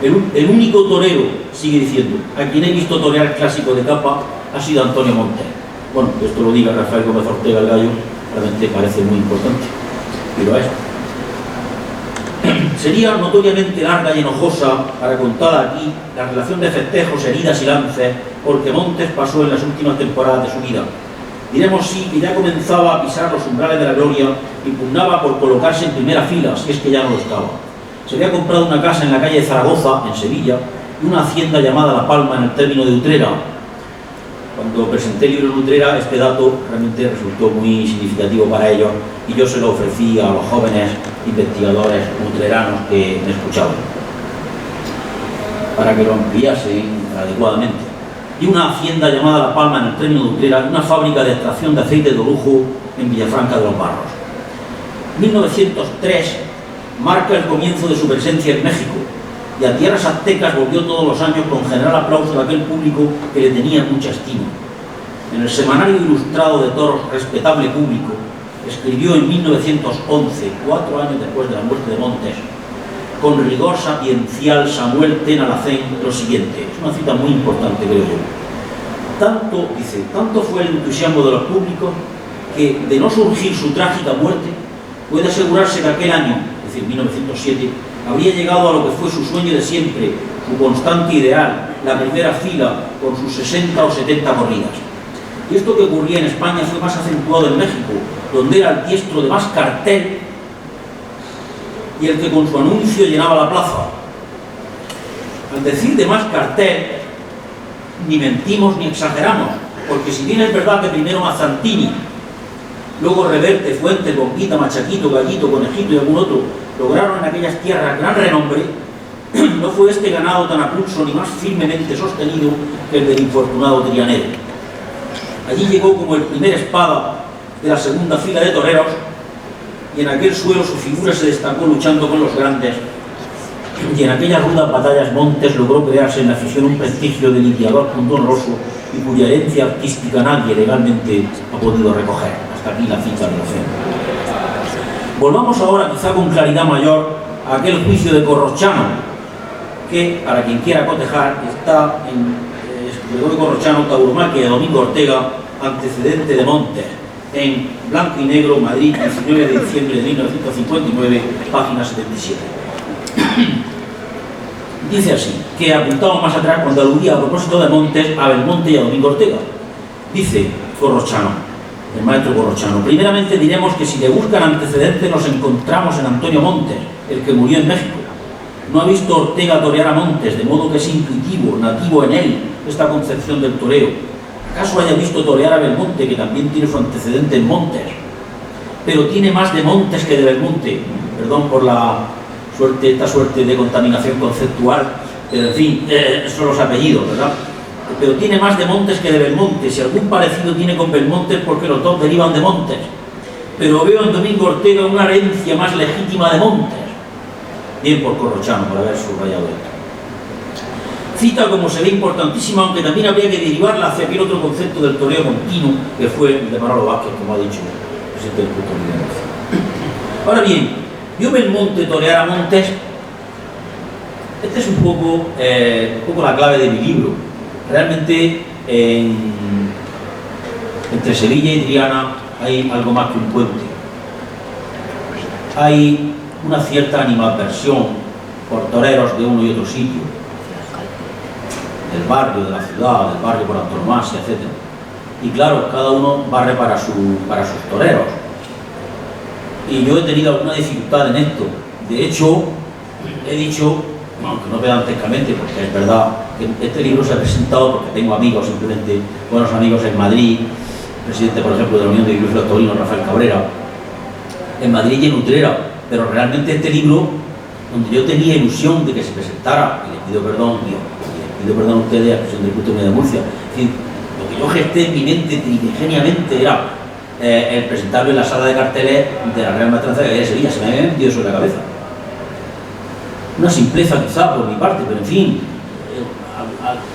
El único torero, sigue diciendo, a quien he visto torear el clásico de capa ha sido Antonio Montes. Bueno, que esto lo diga Rafael Gómez Ortega el Gallo, realmente parece muy importante, pero es. Sería notoriamente larga y enojosa para contar aquí la relación de festejos, heridas y lances, porque Montes pasó en las últimas temporadas de su vida. Diremos sí que ya comenzaba a pisar los umbrales de la gloria y pugnaba por colocarse en primera fila, si es que ya no lo estaba. Se había comprado una casa en la calle de Zaragoza, en Sevilla, y una hacienda llamada La Palma en el término de Utrera. Cuando presenté el libro en Utrera, este dato realmente resultó muy significativo para ellos y yo se lo ofrecí a los jóvenes investigadores utreranos que me escuchaban para que lo ampliasen adecuadamente. Y una hacienda llamada La Palma en el término de Utrera, una fábrica de extracción de aceite de lujo en Villafranca de los Barros. 1903 marca el comienzo de su presencia en México y a tierras aztecas volvió todos los años con general aplauso de aquel público que le tenía mucha estima. En el Semanario Ilustrado de Toros, respetable público, escribió en 1911, 4 años después de la muerte de Montes, con rigor sapiencial Samuel Tenalacén, lo siguiente. Es una cita muy importante, creo yo. Tanto fue el entusiasmo de los públicos que, de no surgir su trágica muerte, puede asegurarse que aquel año, es decir, 1907, habría llegado a lo que fue su sueño de siempre, su constante ideal, la primera fila, con sus 60 o 70 corridas. Y esto que ocurría en España fue más acentuado en México, donde era el diestro de más cartel y el que con su anuncio llenaba la plaza. Al decir de más cartel, ni mentimos ni exageramos, porque si bien es verdad que primero Mazzantini, luego Reverte, Fuentes, Bombita, Machaquito, Gallito, Conejito y algún otro lograron en aquellas tierras gran renombre, no fue este ganado tan a pulso ni más firmemente sostenido que el del infortunado Trianero. Allí llegó como el primer espada de la segunda fila de toreros y en aquel suelo su figura se destacó luchando con los grandes, y en aquellas rudas batallas Montes logró crearse en la afición un prestigio de lidiador honroso y cuya herencia artística nadie legalmente ha podido recoger. Hasta aquí la cita de la fe. Volvamos ahora, quizá con claridad mayor, a aquel juicio de Corrochano, que, para quien quiera cotejar, está en Gregorio Corrochano, Tauromaquia de Domingo Ortega, antecedente de Montes, en blanco y negro, Madrid, 19 de diciembre de 1959, página 77. Dice así, que apuntamos más atrás cuando aludía a propósito de Montes a Belmonte y a Domingo Ortega. Dice Corrochano, el maestro Corrochano: primeramente diremos que si le buscan antecedentes nos encontramos en Antonio Montes, el que murió en México. No ha visto Ortega torear a Montes, de modo que es intuitivo, nativo en él, esta concepción del toreo. ¿Acaso haya visto torear a Belmonte, que también tiene su antecedente en Montes? Pero tiene más de Montes que de Belmonte. Perdón por esta suerte de contaminación conceptual, pero en fin, son los apellidos, ¿verdad? Pero tiene más de Montes que de Belmonte. Si algún parecido tiene con Belmonte es porque los dos derivan de Montes. Pero veo en Domingo Ortega una herencia más legítima de Montes. Bien por Corrochano, por haber subrayado esto. Cita, como se ve, importantísima, aunque también habría que derivarla hacia aquel otro concepto del toreo continuo, que fue el de Manolo Vázquez, como ha dicho el presidente del Club de Murcia. Ahora bien, vio Belmonte torear a Montes. Esta es un poco la clave de mi libro. Realmente, entre Sevilla y Triana hay algo más que un puente. Hay una cierta animadversión por toreros de uno y otro sitio, del barrio, de la ciudad, del barrio por antonomasia, etc. Y claro, cada uno barre para sus toreros. Y yo he tenido alguna dificultad en esto. De hecho, he dicho, aunque no pedantescamente, porque es verdad que este libro se ha presentado porque tengo amigos, simplemente buenos amigos en Madrid, presidente, por ejemplo, de la Unión de Bibliófilos Taurinos, Rafael Cabrera, en Madrid y en Utrera. Pero realmente este libro, donde yo tenía ilusión de que se presentara, y les pido perdón, a ustedes, a la presión del Club de Murcia, es decir, lo que yo gesté en mi mente primigeniamente era el presentarlo en la sala de carteles de la Real Maestranza de Sevilla. Se me había metido eso en la cabeza. Una simpleza quizá por mi parte, pero en fin,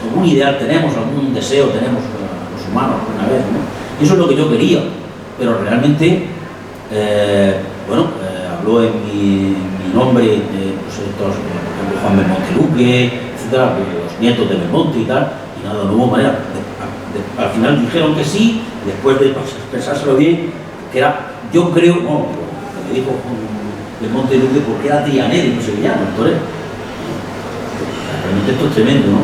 algún ideal tenemos, algún deseo tenemos los humanos alguna vez, ¿no? Y eso es lo que yo quería, pero realmente, habló en mi nombre, por ejemplo, Juan Belmonte Duque, etcétera, los nietos de Belmonte y tal, y nada, no hubo manera. Al final dijeron que sí, después de pensárselo bien, que era, yo creo, no, me dijo Belmonte y Duque porque era trianero y no sevillano, el torero. Realmente esto es tremendo, ¿no?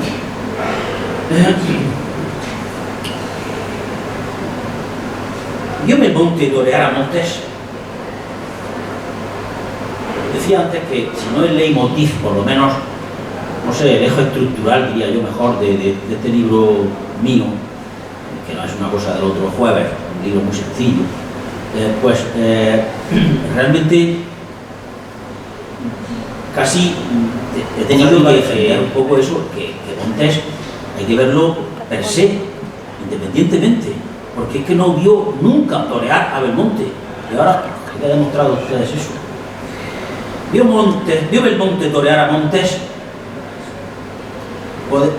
Vio Belmonte torear a Montes. Decía antes que si no es leitmotiv, por lo menos, no sé, el eje estructural, diría yo mejor, de este libro mío, que no es una cosa del otro jueves, un libro muy sencillo, realmente casi he tenido que defender un poco eso, que Montes hay que verlo per se, independientemente, porque es que no vio nunca torear a Belmonte, y ahora le he demostrado a ustedes eso. Vio Belmonte torear a Montes.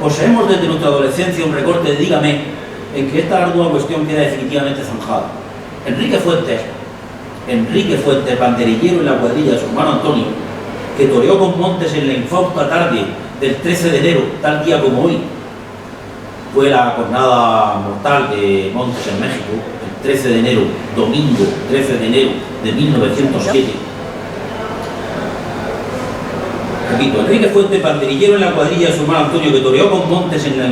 Poseemos desde nuestra adolescencia un recorte de Dígame en que esta ardua cuestión queda definitivamente zanjada. Enrique Fuentes, banderillero en la cuadrilla de su hermano Antonio, que toreó con Montes en la infausta tarde del 13 de enero, tal día como hoy, fue la jornada mortal de Montes en México, el 13 de enero, domingo 13 de enero de 1907. Repito, Enrique Fuentes, banderillero en la cuadrilla de su hermano Antonio, que toreó con Montes en la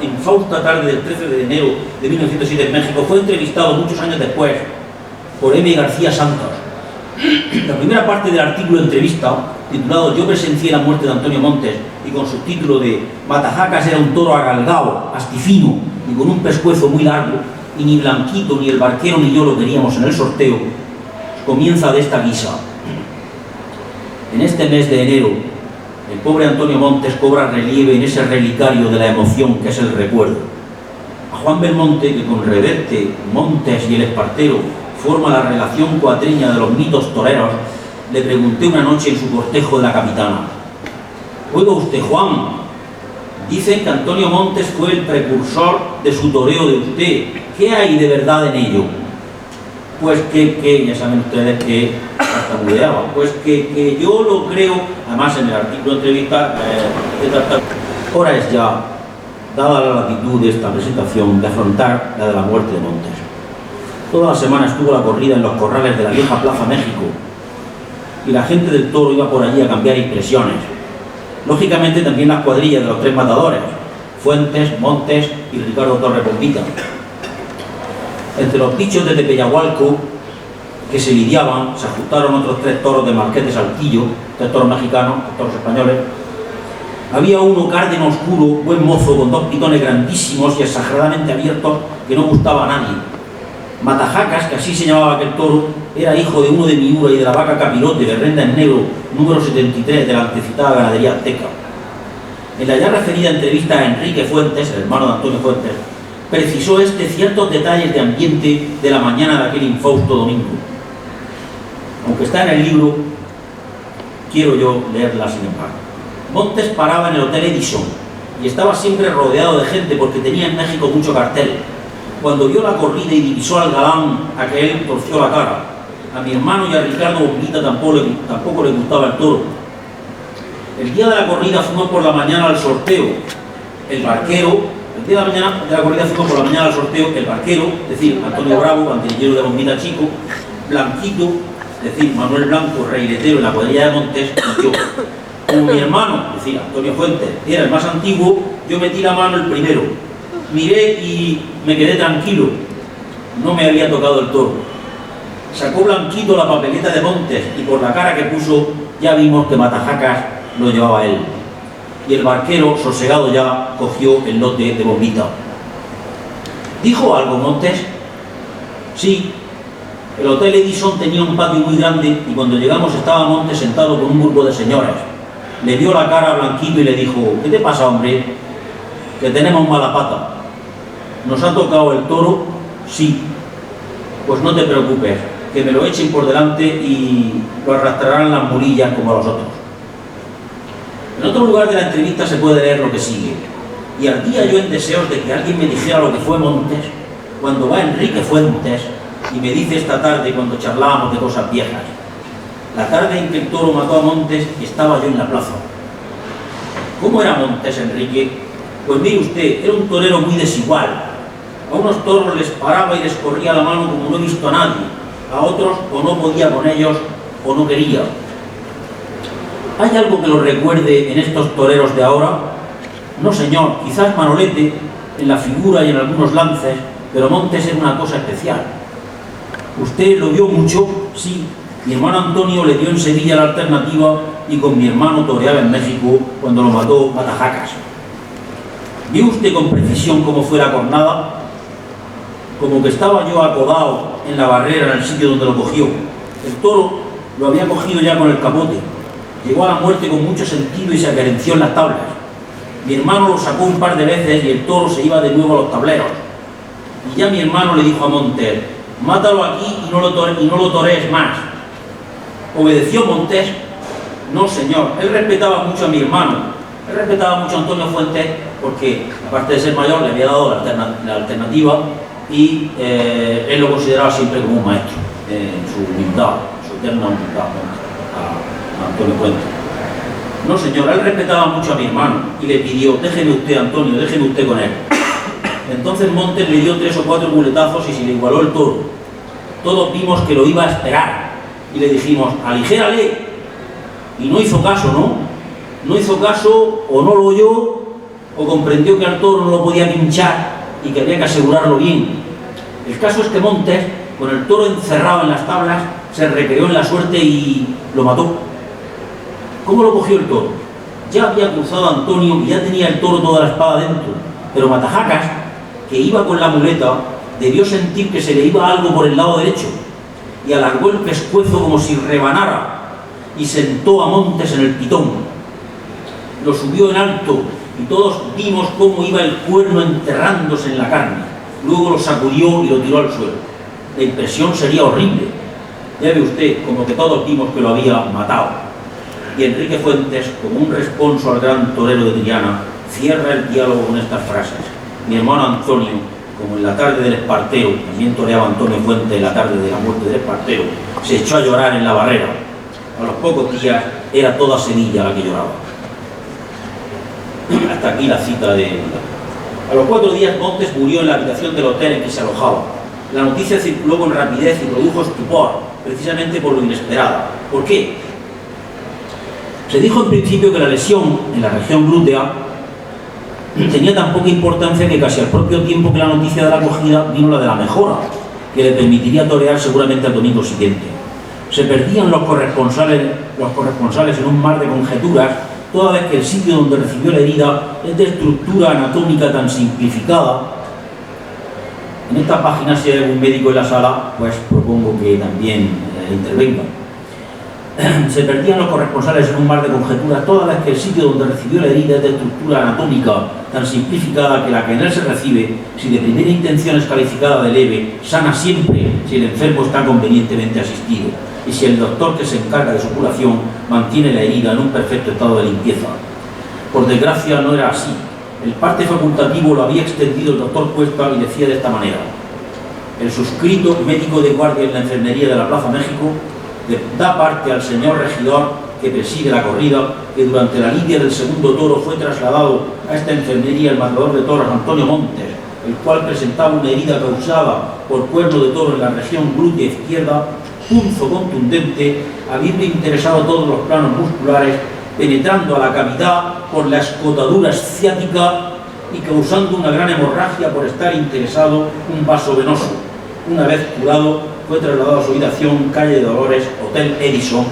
infausta tarde del 13 de enero de 1907 en México, fue entrevistado muchos años después por M. García Santos. La primera parte del artículo de entrevista, titulado Yo presencié la muerte de Antonio Montes, y con subtítulo de Matajacas era un toro agalgao, astifino y con un pescuezo muy largo, y ni Blanquito, ni el barquero, ni yo lo queríamos en el sorteo, comienza de esta guisa. En este mes de enero, el pobre Antonio Montes cobra relieve en ese relicario de la emoción que es el recuerdo. A Juan Belmonte, que con Reverte, Montes y el Espartero forma la relación cuatreña de los mitos toreros, le pregunté una noche en su cortejo de la Capitana: oiga usted, Juan, dicen que Antonio Montes fue el precursor de su toreo de usted. ¿Qué hay de verdad en ello? Pues que ya saben ustedes que tartamudeaba, pues que yo lo creo, además en el artículo de entrevista, ahora es ya, dada la latitud de esta presentación, de afrontar la de la muerte de Montes. Toda la semana estuvo la corrida en los corrales de la vieja Plaza México, y la gente del toro iba por allí a cambiar impresiones. Lógicamente también las cuadrillas de los tres matadores, Fuentes, Montes y Ricardo Torres Bombita. Entre los bichos de Tepeyahualco que se lidiaban, se ajustaron otros tres toros de Marqués de Saltillo, tres toros mexicanos, tres toros españoles. Había uno cárdeno oscuro, buen mozo, con dos pitones grandísimos y exageradamente abiertos, que no gustaba a nadie. Matajacas, que así se llamaba aquel toro, era hijo de uno de Miura y de la vaca Capirote, de Renda en Negro, número 73 de la antecitada ganadería azteca. En la ya referida entrevista a Enrique Fuentes, el hermano de Antonio Fuentes, precisó ciertos detalles de ambiente de la mañana de aquel infausto domingo. Aunque está en el libro, quiero yo leerla sin embargo. Montes paraba en el Hotel Edison y estaba siempre rodeado de gente porque tenía en México mucho cartel. Cuando vio la corrida y divisó al galán, aquel torció la cara. A mi hermano y a Ricardo Bombita tampoco le gustaba el toro. El día de la corrida fuimos por la mañana al sorteo. El día de la corrida fuimos por la mañana al sorteo. El barquero, es decir, Antonio Bravo, banderillero de Bombita Chico, Blanquito, es decir, Manuel Blanco, reiletero en la cuadrilla de Montes, y yo. Como mi hermano, es decir, Antonio Fuentes, era el más antiguo, yo metí la mano el primero. Miré y me quedé tranquilo. No me había tocado el toro. Sacó Blanquito la papeleta de Montes y por la cara que puso ya vimos que Matajacas lo llevaba él. Y el barquero, sosegado ya, cogió el lote de Bombita. ¿Dijo algo Montes? Sí. El Hotel Edison tenía un patio muy grande y cuando llegamos estaba Montes sentado con un grupo de señores. Le vio la cara a Blanquito y le dijo: ¿qué te pasa, hombre? Que tenemos mala pata. ¿Nos ha tocado el toro? Sí. Pues no te preocupes, que me lo echen por delante y lo arrastrarán las mulillas como a los otros. En otro lugar de la entrevista se puede leer lo que sigue. Y ardía yo en deseos de que alguien me dijera lo que fue Montes, cuando va Enrique Fuentes y me dice esta tarde, cuando charlábamos de cosas viejas, la tarde en que el toro mató a Montes, estaba yo en la plaza. ¿Cómo era Montes, Enrique? Pues mire usted, era un torero muy desigual. A unos toros les paraba y les corría la mano como no he visto a nadie. A otros o no podía con ellos o no quería. ¿Hay algo que lo recuerde en estos toreros de ahora? No, señor, quizás Manolete en la figura y en algunos lances, pero Montes era una cosa especial. Usted lo vio mucho, sí. Mi hermano Antonio le dio en Sevilla la alternativa y con mi hermano toreaba en México cuando lo mató Matajacas. ¿Vio usted con precisión cómo fue la cornada? Como que estaba yo acodado en la barrera, en el sitio donde lo cogió. El toro lo había cogido ya con el capote. Llegó a la muerte con mucho sentido y se acerenció en las tablas. Mi hermano lo sacó un par de veces y el toro se iba de nuevo a los tableros. Y ya mi hermano le dijo a Montes: mátalo aquí y no lo torees más. ¿Obedeció Montes? No, señor. Él respetaba mucho a mi hermano. Él respetaba mucho a Antonio Fuentes porque, aparte de ser mayor, le había dado la alternativa y él lo consideraba siempre como un maestro en su humildad, su eterna humildad, a Antonio Fuentes. No, señor, él respetaba mucho a mi hermano y le pidió: déjeme usted, Antonio, déjeme usted con él. Entonces Montes le dio 3 o 4 muletazos y se le igualó el toro. Todos vimos que lo iba a esperar y le dijimos: aligérale. Y no hizo caso, ¿no? No hizo caso, o no lo oyó, o comprendió que al toro no lo podía pinchar y que había que asegurarlo bien. El caso es que Montes, con el toro encerrado en las tablas, se recreó en la suerte y lo mató. ¿Cómo lo cogió el toro? Ya había cruzado a Antonio y ya tenía el toro toda la espada dentro, pero Matajacas, que iba con la muleta, debió sentir que se le iba algo por el lado derecho y alargó el pescuezo como si rebanara y sentó a Montes en el pitón. Lo subió en alto y todos vimos cómo iba el cuerno enterrándose en la carne. Luego lo sacudió y lo tiró al suelo. La impresión sería horrible. Ya ve usted, como que todos vimos que lo había matado. Y Enrique Fuentes, como un responso al gran torero de Triana, cierra el diálogo con estas frases: mi hermano Antonio, como en la tarde del Espartero, también toreaba Antonio Fuentes en la tarde de la muerte del Espartero, se echó a llorar en la barrera. A los pocos días era toda Sevilla la que lloraba. Hasta aquí la cita de... A los 4 días Montes murió en la habitación del hotel en que se alojaba. La noticia circuló con rapidez y produjo estupor, precisamente por lo inesperado. ¿Por qué? Se dijo en principio que la lesión en la región glútea tenía tan poca importancia que casi al propio tiempo que la noticia de la acogida vino la de la mejora, que le permitiría torear seguramente al domingo siguiente. Se perdían los corresponsales en un mar de conjeturas, toda vez que el sitio donde recibió la herida es de estructura anatómica tan simplificada. En esta página, si hay algún médico en la sala, pues propongo que también intervenga. Se perdían los corresponsales en un mar de conjeturas, toda vez que el sitio donde recibió la herida es de estructura anatómica tan simplificada que la que en él se recibe, si de primera intención es calificada de leve, sana siempre si el enfermo está convenientemente asistido y si el doctor que se encarga de su curación mantiene la herida en un perfecto estado de limpieza. Por desgracia no era así. El parte facultativo lo había extendido el doctor Cuesta y decía de esta manera: el suscrito médico de guardia en la enfermería de la Plaza México da parte al señor regidor que preside la corrida que durante la lidia del segundo toro fue trasladado a esta enfermería el matador de toros Antonio Montes, el cual presentaba una herida causada por cuerno de toro en la región glútea izquierda, punzo contundente, habiendo interesado todos los planos musculares, penetrando a la cavidad por la escotadura ciática y causando una gran hemorragia por estar interesado un vaso venoso. Una vez curado, fue trasladado a su habitación, calle de Dolores, Hotel Edison,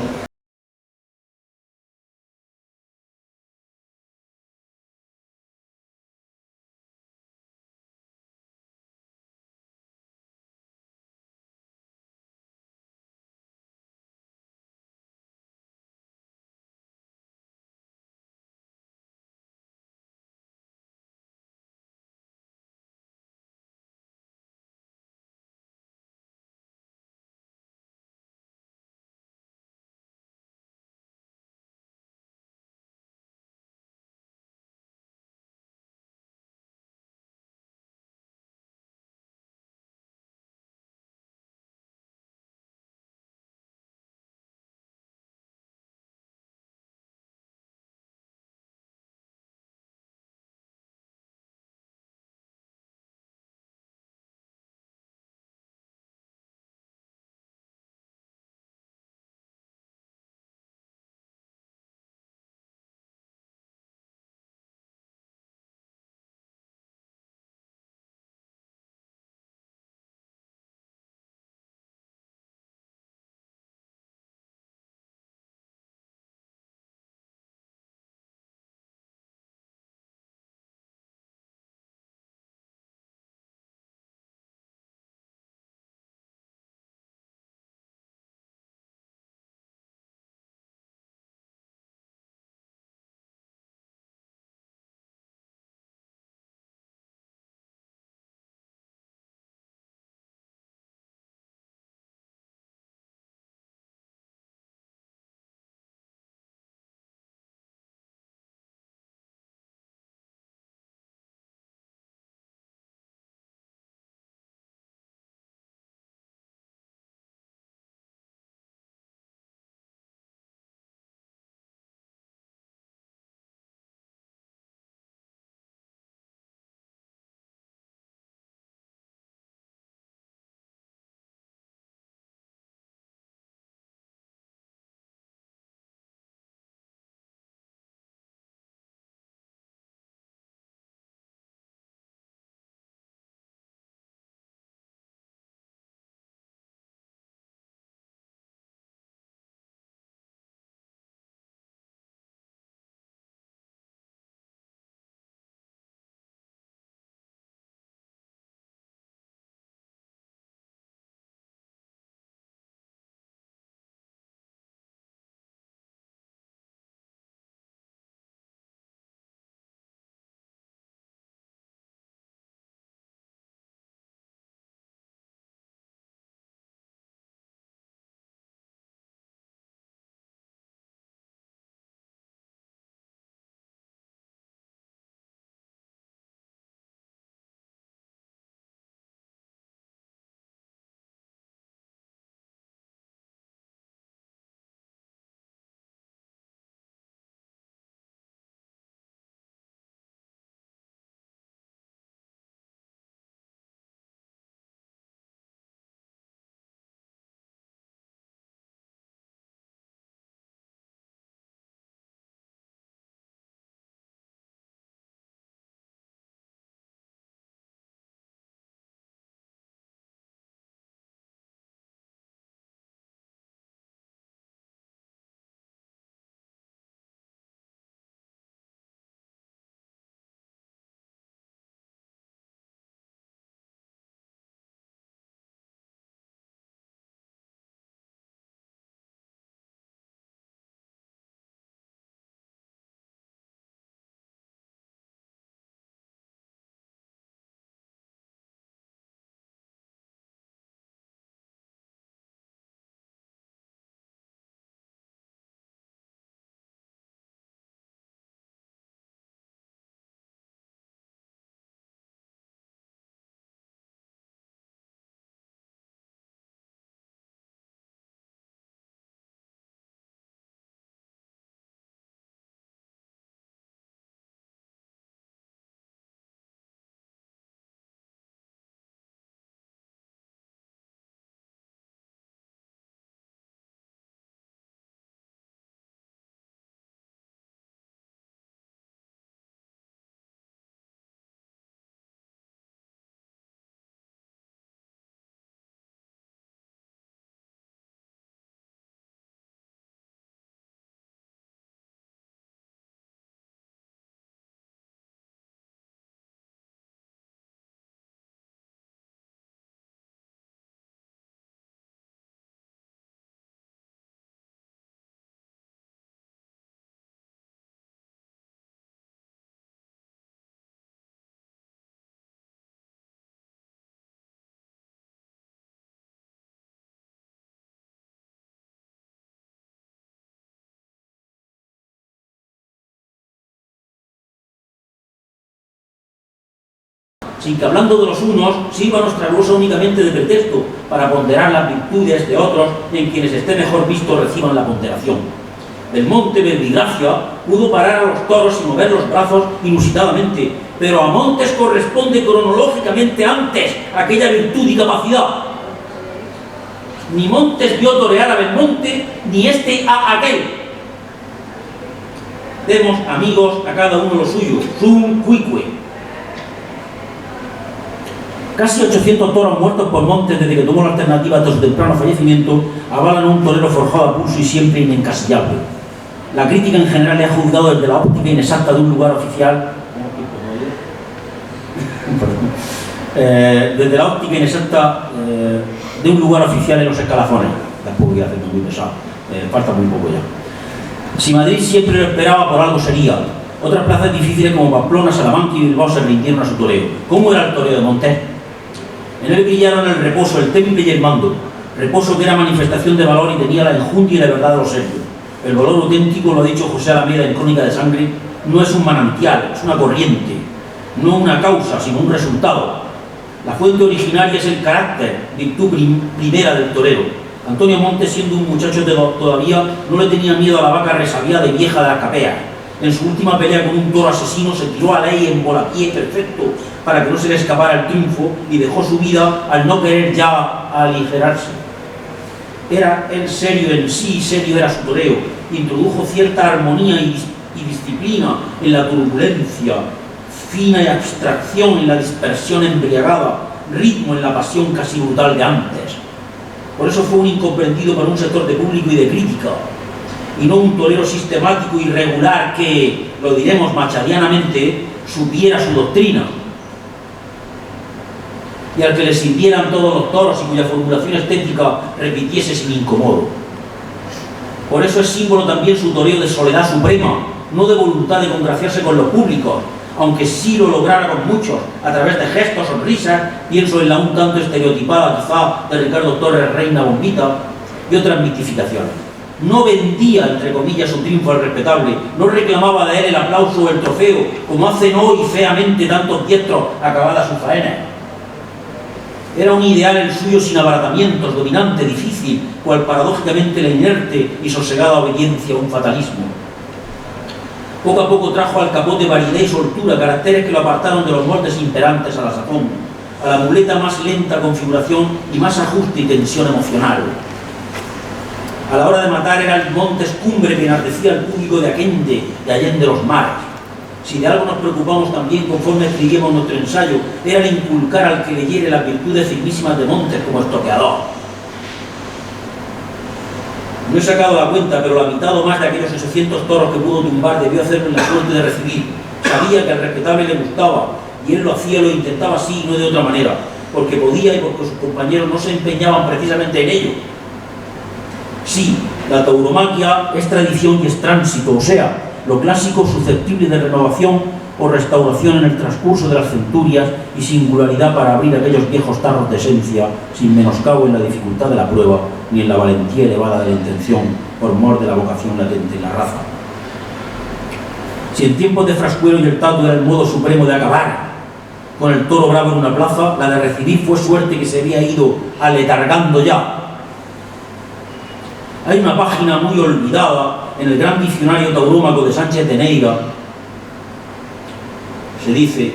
sin que hablando de los unos sirva nuestra glosa únicamente de pretexto para ponderar las virtudes de otros en quienes esté mejor visto reciban la ponderación. Belmonte, verbigracia, pudo parar a los toros y mover los brazos inusitadamente, pero a Montes corresponde cronológicamente antes aquella virtud y capacidad. Ni Montes vio torear a Belmonte, ni este a aquel. Demos, amigos, a cada uno lo suyo, sum cuique. Casi 800 toros muertos por Montes desde que tomó la alternativa de su temprano fallecimiento avalan a un torero forjado a pulso y siempre inencasillable. La crítica en general le ha juzgado desde la óptica inexacta de un lugar oficial. Desde la óptica inexacta de un lugar oficial en los escalafones. Tampoco voy a hacerme muy pesado, falta muy poco ya. Si Madrid siempre lo esperaba, por algo sería. Otras plazas difíciles como Pamplona, Salamanca y Bilbao se rindieron a su toreo. ¿Cómo era el toreo de Montes? En él brillaron el reposo, el temple y el mando. Reposo que era manifestación de valor y tenía la enjundia y la verdad de los serios. El valor auténtico, lo ha dicho José Alameda en Crónica de Sangre, no es un manantial, es una corriente, no una causa, sino un resultado. La fuente originaria es el carácter, virtud primera del torero. Antonio Montes, siendo un muchacho todavía, no le tenía miedo a la vaca resabiada y vieja de las capeas. En su última pelea con un toro asesino se tiró a ley en volapié perfecto para que no se le escapara el triunfo y dejó su vida al no querer ya aligerarse. Era él serio en sí, serio era su toreo. Introdujo cierta armonía y disciplina en la turbulencia, fina y abstracción en la dispersión embriagada, ritmo en la pasión casi brutal de antes. Por eso fue un incomprendido para un sector de público y de crítica, y no un torero sistemático y regular que, lo diremos machadianamente, supiera su doctrina, y al que le sirvieran todos los toros y cuya formulación estética repitiese sin incomodo. Por eso es símbolo también su toreo de soledad suprema, no de voluntad de congraciarse con los públicos, aunque sí lo lograra con muchos, a través de gestos, sonrisas. Pienso en la un tanto estereotipada quizá de Ricardo Torres, Reina Bombita, y otras mitificaciones. No vendía, entre comillas, su triunfo al respetable, no reclamaba de él el aplauso o el trofeo, como hacen hoy feamente tantos diestros acabadas sus faenas. Era un ideal el suyo sin abaratamientos, dominante, difícil, cual paradójicamente la inerte y sosegada obediencia a un fatalismo. Poco a poco trajo al capote validez y soltura, caracteres que lo apartaron de los moldes imperantes a la sazón, a la muleta más lenta configuración y más ajuste y tensión emocional. A la hora de matar era el Montes cumbre que enardecía al público de Aquende y Allende los mares. Si de algo nos preocupamos también conforme escribíamos nuestro ensayo, era el inculcar al que leyere las virtudes finísimas de Montes como estoqueador. No he sacado la cuenta, pero la mitad o más de aquellos 800 toros que pudo tumbar debió hacerlo en la suerte de recibir. Sabía que al respetable le gustaba, y él lo hacía, lo intentaba así y no de otra manera, porque podía y porque sus compañeros no se empeñaban precisamente en ello. Sí, la tauromaquia es tradición y es tránsito, o sea, lo clásico susceptible de renovación o restauración en el transcurso de las centurias y singularidad para abrir aquellos viejos tarros de esencia, sin menoscabo en la dificultad de la prueba ni en la valentía elevada de la intención, por mor de la vocación latente en la raza. Si en tiempos de Frascuelo y el Tato era el modo supremo de acabar con el toro bravo en una plaza, la de recibir fue suerte que se había ido aletargando ya. Hay una página muy olvidada en el gran diccionario taurómaco de Sánchez de Neira. Se dice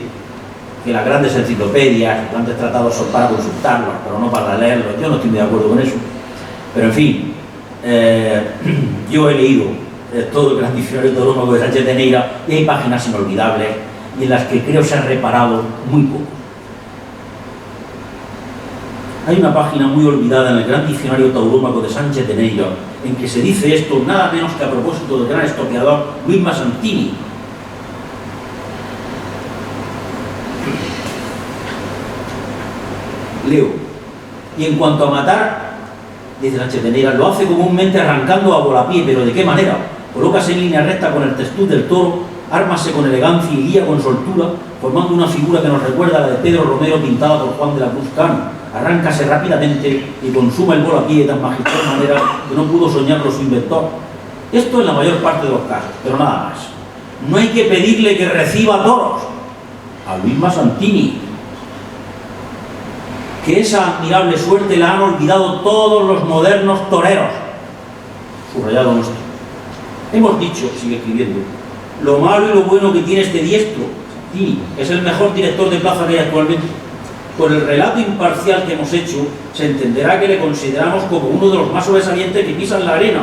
que las grandes enciclopedias, los grandes tratados son para consultarlos, pero no para leerlos. Yo no estoy muy de acuerdo con eso. Pero en fin, yo he leído todo el gran diccionario taurómaco de Sánchez de Neira y hay páginas inolvidables y en las que creo se ha reparado muy poco. Hay una página muy olvidada en el gran diccionario taurómaco de Sánchez de Neira en que se dice esto nada menos que a propósito del gran estoqueador Luis Masantini. Leo. Y en cuanto a matar, dice Sánchez de Neira, lo hace comúnmente arrancando a volapié, pero ¿de qué manera? Colócase en línea recta con el testuz del toro, ármase con elegancia y guía con soltura, formando una figura que nos recuerda a la de Pedro Romero pintada por Juan de la Cruz Cano. Arráncase rápidamente y consuma el volapié de tan magistral manera que no pudo soñarlo su inventor. Esto en la mayor parte de los casos, pero nada más. No hay que pedirle que reciba toros a Luis Masantini, que esa admirable suerte la han olvidado todos los modernos toreros. Subrayado nuestro. Hemos dicho, sigue escribiendo, lo malo y lo bueno que tiene este diestro, Santini, que es el mejor director de plaza que hay actualmente. Por el relato imparcial que hemos hecho, se entenderá que le consideramos como uno de los más sobresalientes que pisan la arena,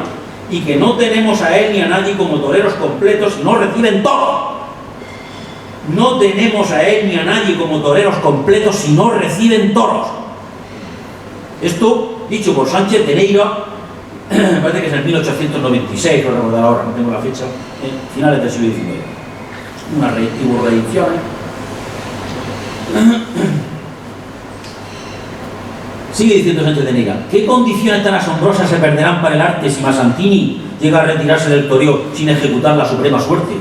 y que no tenemos a él ni a nadie como toreros completos y no reciben toros. No tenemos a él ni a nadie como toreros completos si no reciben toros. Esto dicho por Sánchez de Neira, me parece que es en 1896, no recuerdo ahora, no tengo la fecha, finales del siglo XIX. Una reedición. Sigue diciendo Sánchez de Neira, ¿qué condiciones tan asombrosas se perderán para el arte si Mazzantini llega a retirarse del toreo sin ejecutar la suprema suerte?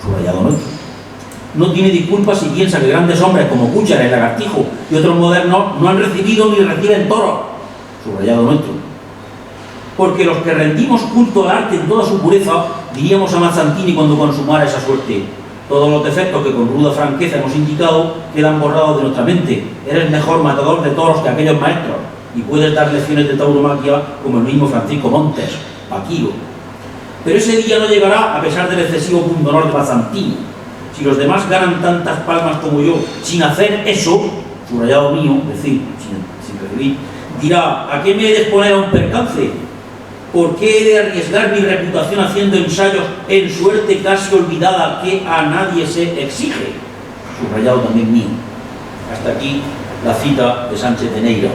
Subrayado nuestro. No tiene disculpas si piensa que grandes hombres como Cúchara, el Lagartijo y otros modernos no han recibido ni reciben toros. Subrayado nuestro. Porque los que rendimos culto al arte en toda su pureza, diríamos a Mazzantini cuando consumara esa suerte: todos los defectos que con ruda franqueza hemos indicado quedan borrados de nuestra mente. Eres mejor matador de toros que aquellos maestros y puedes dar lecciones de tauromaquia como el mismo Francisco Montes, Paquiro. Pero ese día no llegará a pesar del excesivo pundonor de Mazzantini. Si los demás ganan tantas palmas como yo sin hacer eso, subrayado mío, es decir, sin recibir, dirá: ¿a qué me he de exponer a un percance? ¿Por qué he de arriesgar mi reputación haciendo ensayos en suerte casi olvidada que a nadie se exige? Subrayado también mío. Hasta aquí la cita de Sánchez de Neira.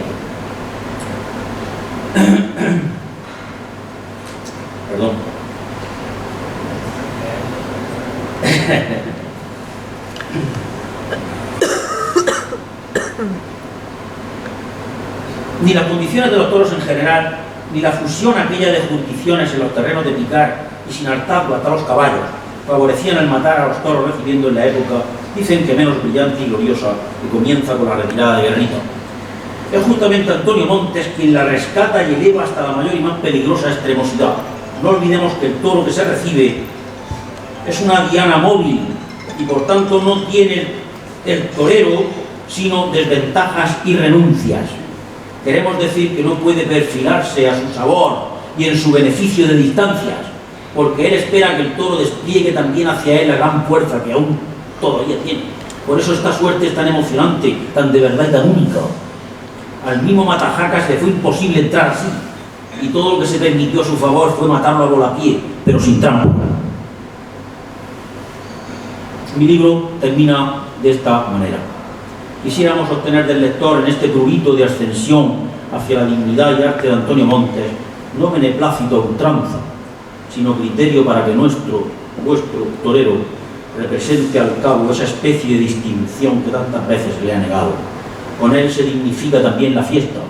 Perdón. Ni las condiciones de los toros en general, ni la fusión aquella de jurisdicciones en los terrenos de picar y sin hartazgo hasta los caballos, favorecían el matar a los toros recibiendo en la época, dicen que menos brillante y gloriosa, que comienza con la retirada de Guerrita. Es justamente Antonio Montes quien la rescata y eleva hasta la mayor y más peligrosa extremosidad. No olvidemos que el toro que se recibe es una diana móvil y por tanto no tiene el torero sino desventajas y renuncias. Queremos decir que no puede perfilarse a su sabor y en su beneficio de distancias, porque él espera que el toro despliegue también hacia él la gran fuerza que aún todavía tiene. Por eso esta suerte es tan emocionante, tan de verdad y tan única. Al mismo Matajacas le fue imposible entrar así, y todo lo que se permitió a su favor fue matarlo a volapié, pero sin trampa. Mi libro termina de esta manera. Quisiéramos obtener del lector en este prurito de ascensión hacia la dignidad y arte de Antonio Montes no beneplácito a ultranza, sino criterio para que vuestro torero represente al cabo esa especie de distinción que tantas veces le ha negado. Con él se dignifica también la fiesta.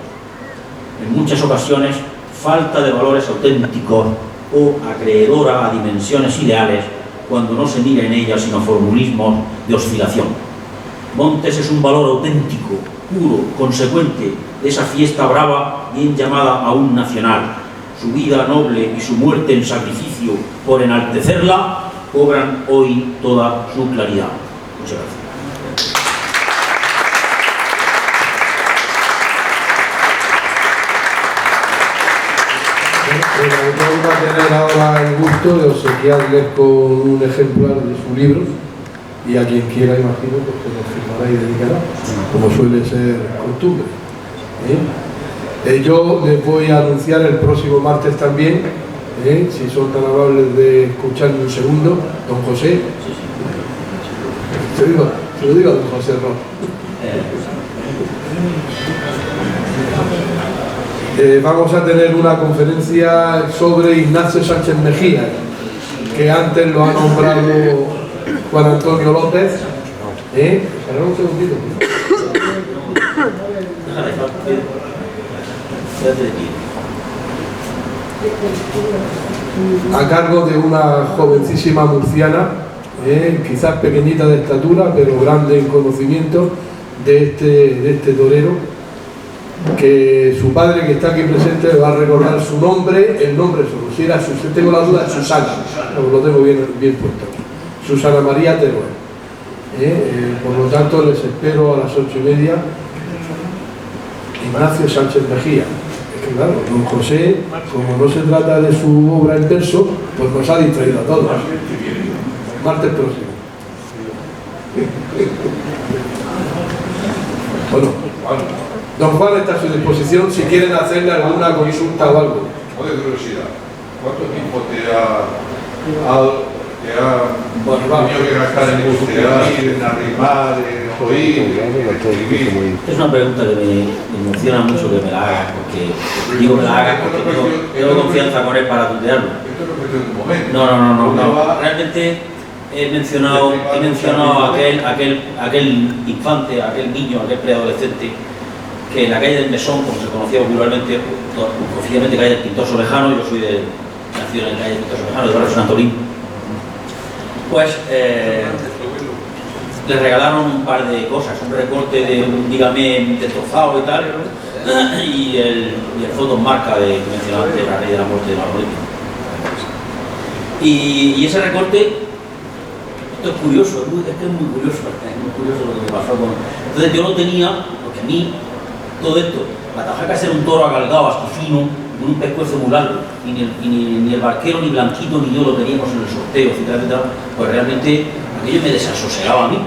En muchas ocasiones, falta de valores auténticos o acreedora a dimensiones ideales cuando no se mira en ella sino formulismos de oscilación. Montes es un valor auténtico, puro, consecuente de esa fiesta brava bien llamada aún nacional. Su vida noble y su muerte en sacrificio por enaltecerla cobran hoy toda su claridad. Muchas gracias. Bueno, vamos a tener ahora el gusto de obsequiarles con un ejemplar de su libro, y a quien quiera, imagino, pues se lo firmará y dedicará, como suele ser costumbre. Yo les voy a anunciar el próximo martes también, si son tan amables de escucharme un segundo, don José. Se lo digo a don José Ro. Vamos a tener una conferencia sobre Ignacio Sánchez Mejía, que antes lo ha nombrado Juan Antonio López. Espera un segundito. A cargo de una jovencísima murciana, quizás pequeñita de estatura, pero grande en conocimiento de este torero, que su padre, que está aquí presente, le va a recordar su nombre, el nombre solo. Si tengo la duda, Susana, lo tengo bien puesto. Susana María Teruel. Por lo tanto, les espero a las 8:30 Ignacio Sánchez Mejía. Es que claro, don José, como no se trata de su obra en verso, pues nos ha distraído a todos. Martes próximo. Bueno, don Juan está a su disposición si quieren hacerle alguna consulta o algo. De curiosidad, ¿cuánto tiempo te ha tenido que gastar en estudiar, en arrimar, en oír, en escribir? Es una pregunta que me emociona mucho que me la hagas, porque digo me la hagas porque tengo confianza con él para tutearlo. Esto es lo que tengo un momento. No. Realmente he mencionado aquel infante, aquel niño, aquel preadolescente que en la calle del Mesón, como se conocía popularmente, oficialmente calle del Pintor Solejano, yo soy nacido en la calle del Pintor Solejano, de barrio San Antolín, pues le regalaron un par de cosas, un recorte de un dígame destrozado y tal, y el fotomarca que mencionaba antes, la ley de la muerte de Margarita. Y ese recorte, esto es curioso, es que es muy curioso lo que me pasó con... Entonces yo lo tenía, porque a mí, todo esto, Matajacas era un toro agalgado, asquifino, con un pescuezo muy largo, y ni el barquero, ni Blanquito, ni yo lo teníamos en el sorteo, etcétera, pues realmente aquello me desasosegaba a mí.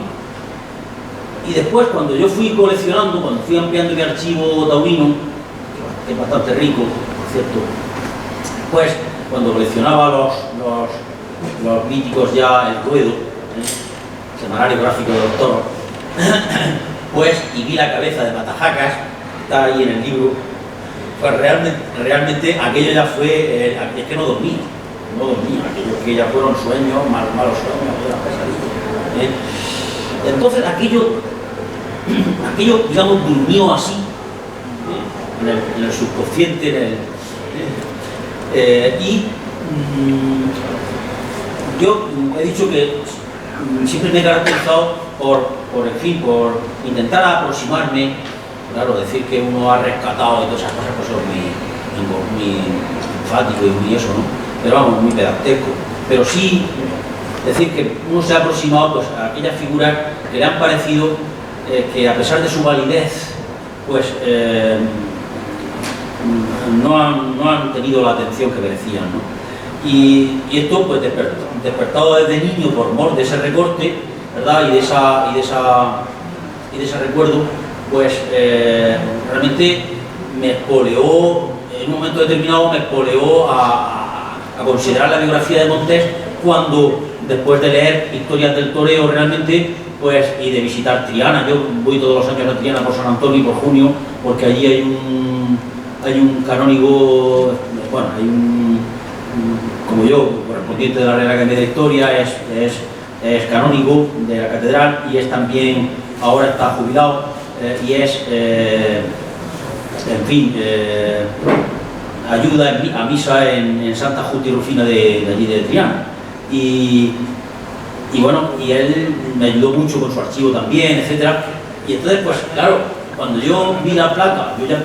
Y después, cuando yo fui coleccionando, cuando fui ampliando mi archivo taurino, que es bastante rico, por cierto, pues cuando coleccionaba los míticos ya, el Ruedo, semanario gráfico de los toros, pues, y vi la cabeza de Matajacas, está ahí en el libro, pues realmente aquello ya fue, es que no dormía, aquello que ya fueron sueños, malos sueños, pesadillas. Entonces aquello, digamos, durmió así, en el subconsciente, yo he dicho que siempre me he caracterizado por intentar aproximarme. Claro, decir que uno ha rescatado y todas esas cosas, pues es muy enfático y muy eso, ¿no? Pero vamos, muy pedantesco. Pero sí decir que uno se ha aproximado pues, a aquellas figuras que le han parecido que a pesar de su validez, pues no han tenido la atención que merecían, ¿no? Y esto, pues despertado desde niño por mor de ese recorte, ¿verdad? Y de ese recuerdo, pues realmente me espoleó, en un momento determinado me espoleó a considerar la biografía de Montes cuando, después de leer Historias del Toreo realmente, pues, y de visitar Triana, yo voy todos los años a Triana por San Antonio y por junio, porque allí hay un canónigo, bueno, hay como yo, correspondiente de la Real Academia de Historia, es canónigo de la catedral y es también, ahora está jubilado, y es, en fin, ayuda a misa en Santa Justa y Rufina de allí de Triana. Y bueno, y él me ayudó mucho con su archivo también, etcétera. Y entonces, pues claro, cuando yo vi la placa, yo ya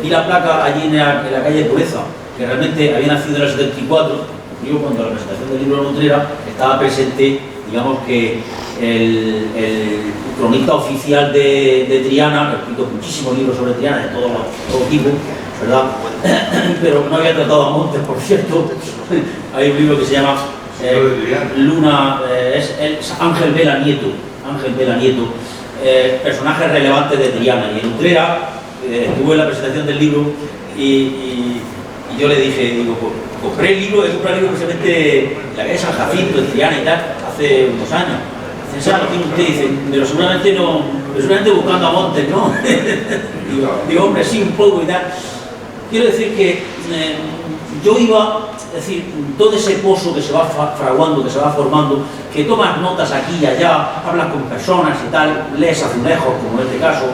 vi la placa allí en la calle Pureza, que realmente había nacido en el 74, yo cuando la presentación del libro de Utrera estaba presente, digamos que el cronista oficial de Triana, que ha escrito muchísimos libros sobre Triana, de todo tipo, ¿verdad? Pero no había tratado a Montes, por cierto. Hay un libro que se llama Luna, es Ángel Vela Nieto, personajes relevantes de Triana. Y en Utrera estuve en la presentación del libro y yo le dije, digo, compré el libro precisamente en la calle San Jacinto, en Triana y tal, hace unos años. Dice, ¿lo tiene usted? Dice, pero seguramente buscando a Montes, ¿no? digo, hombre, sí, un poco y tal. Quiero decir que yo iba, es decir, todo ese pozo que se va fraguando, que se va formando, que tomas notas aquí y allá, hablas con personas y tal, lees azulejos, como en este caso,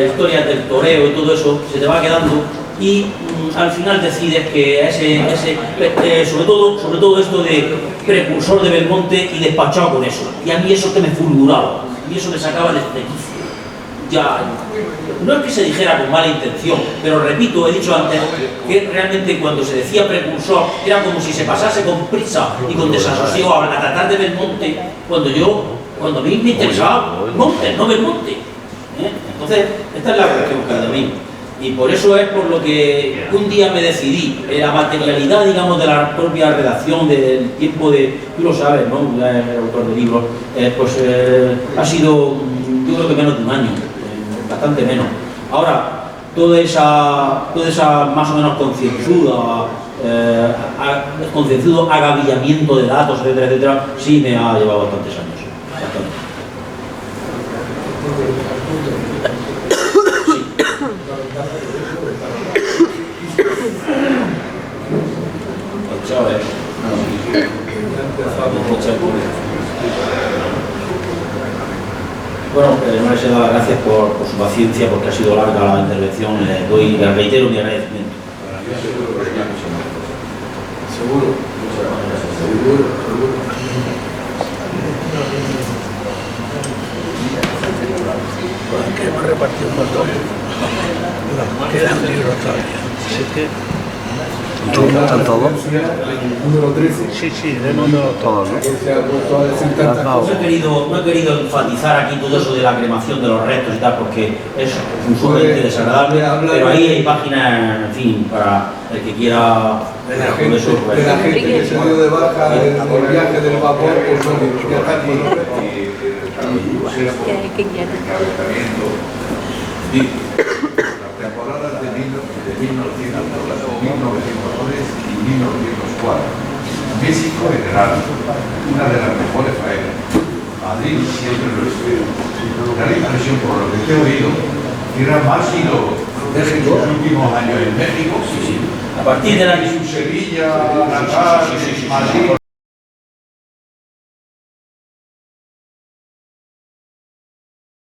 historias del toreo y todo eso, se te va quedando y al final decides que sobre todo esto de precursor de Belmonte y despachado con eso. Y a mí eso que me fulguraba, y eso me sacaba de quicio. Ya, no es que se dijera con mala intención, pero repito, he dicho antes, que realmente cuando se decía precursor era como si se pasase con prisa y con desasosiego a tratar de Belmonte, cuando a mí me interesaba Montes, no Belmonte. Entonces, esta es la cuestión que hay de mí. Y por eso es por lo que un día me decidí, la materialidad, digamos, de la propia redacción, del tiempo de, tú lo sabes, ¿no? El autor de libros, ha sido, yo creo que menos de un año, bastante menos. Ahora, toda esa más o menos concienzudo agavillamiento de datos, etcétera, etcétera, sí me ha llevado bastantes años. Bastante. Bueno, no les he dado las gracias por su paciencia, porque ha sido larga la intervención. Les reitero mi agradecimiento. Seguro. Seguro. Que hemos repartido un montón. Quedan libros todavía. Así que... ¿Están todos? Número 13. Sí, de número Todos, ¿no? No he querido enfatizar aquí todo eso de la cremación de los restos y tal, porque es sumamente desagradable, pero ahí hay páginas, en fin, para el que quiera... De la gente que se dio de baja en el viaje del vapor, pues bueno, ya está aquí. Las temporadas de 1903 y 1904. México en el alto, una de las mejores faenas. Madrid siempre lo espero. Da la impresión, por lo que te he oído, que era más ido en los últimos años en México. A partir de la... Sevilla, Natal, Madrid.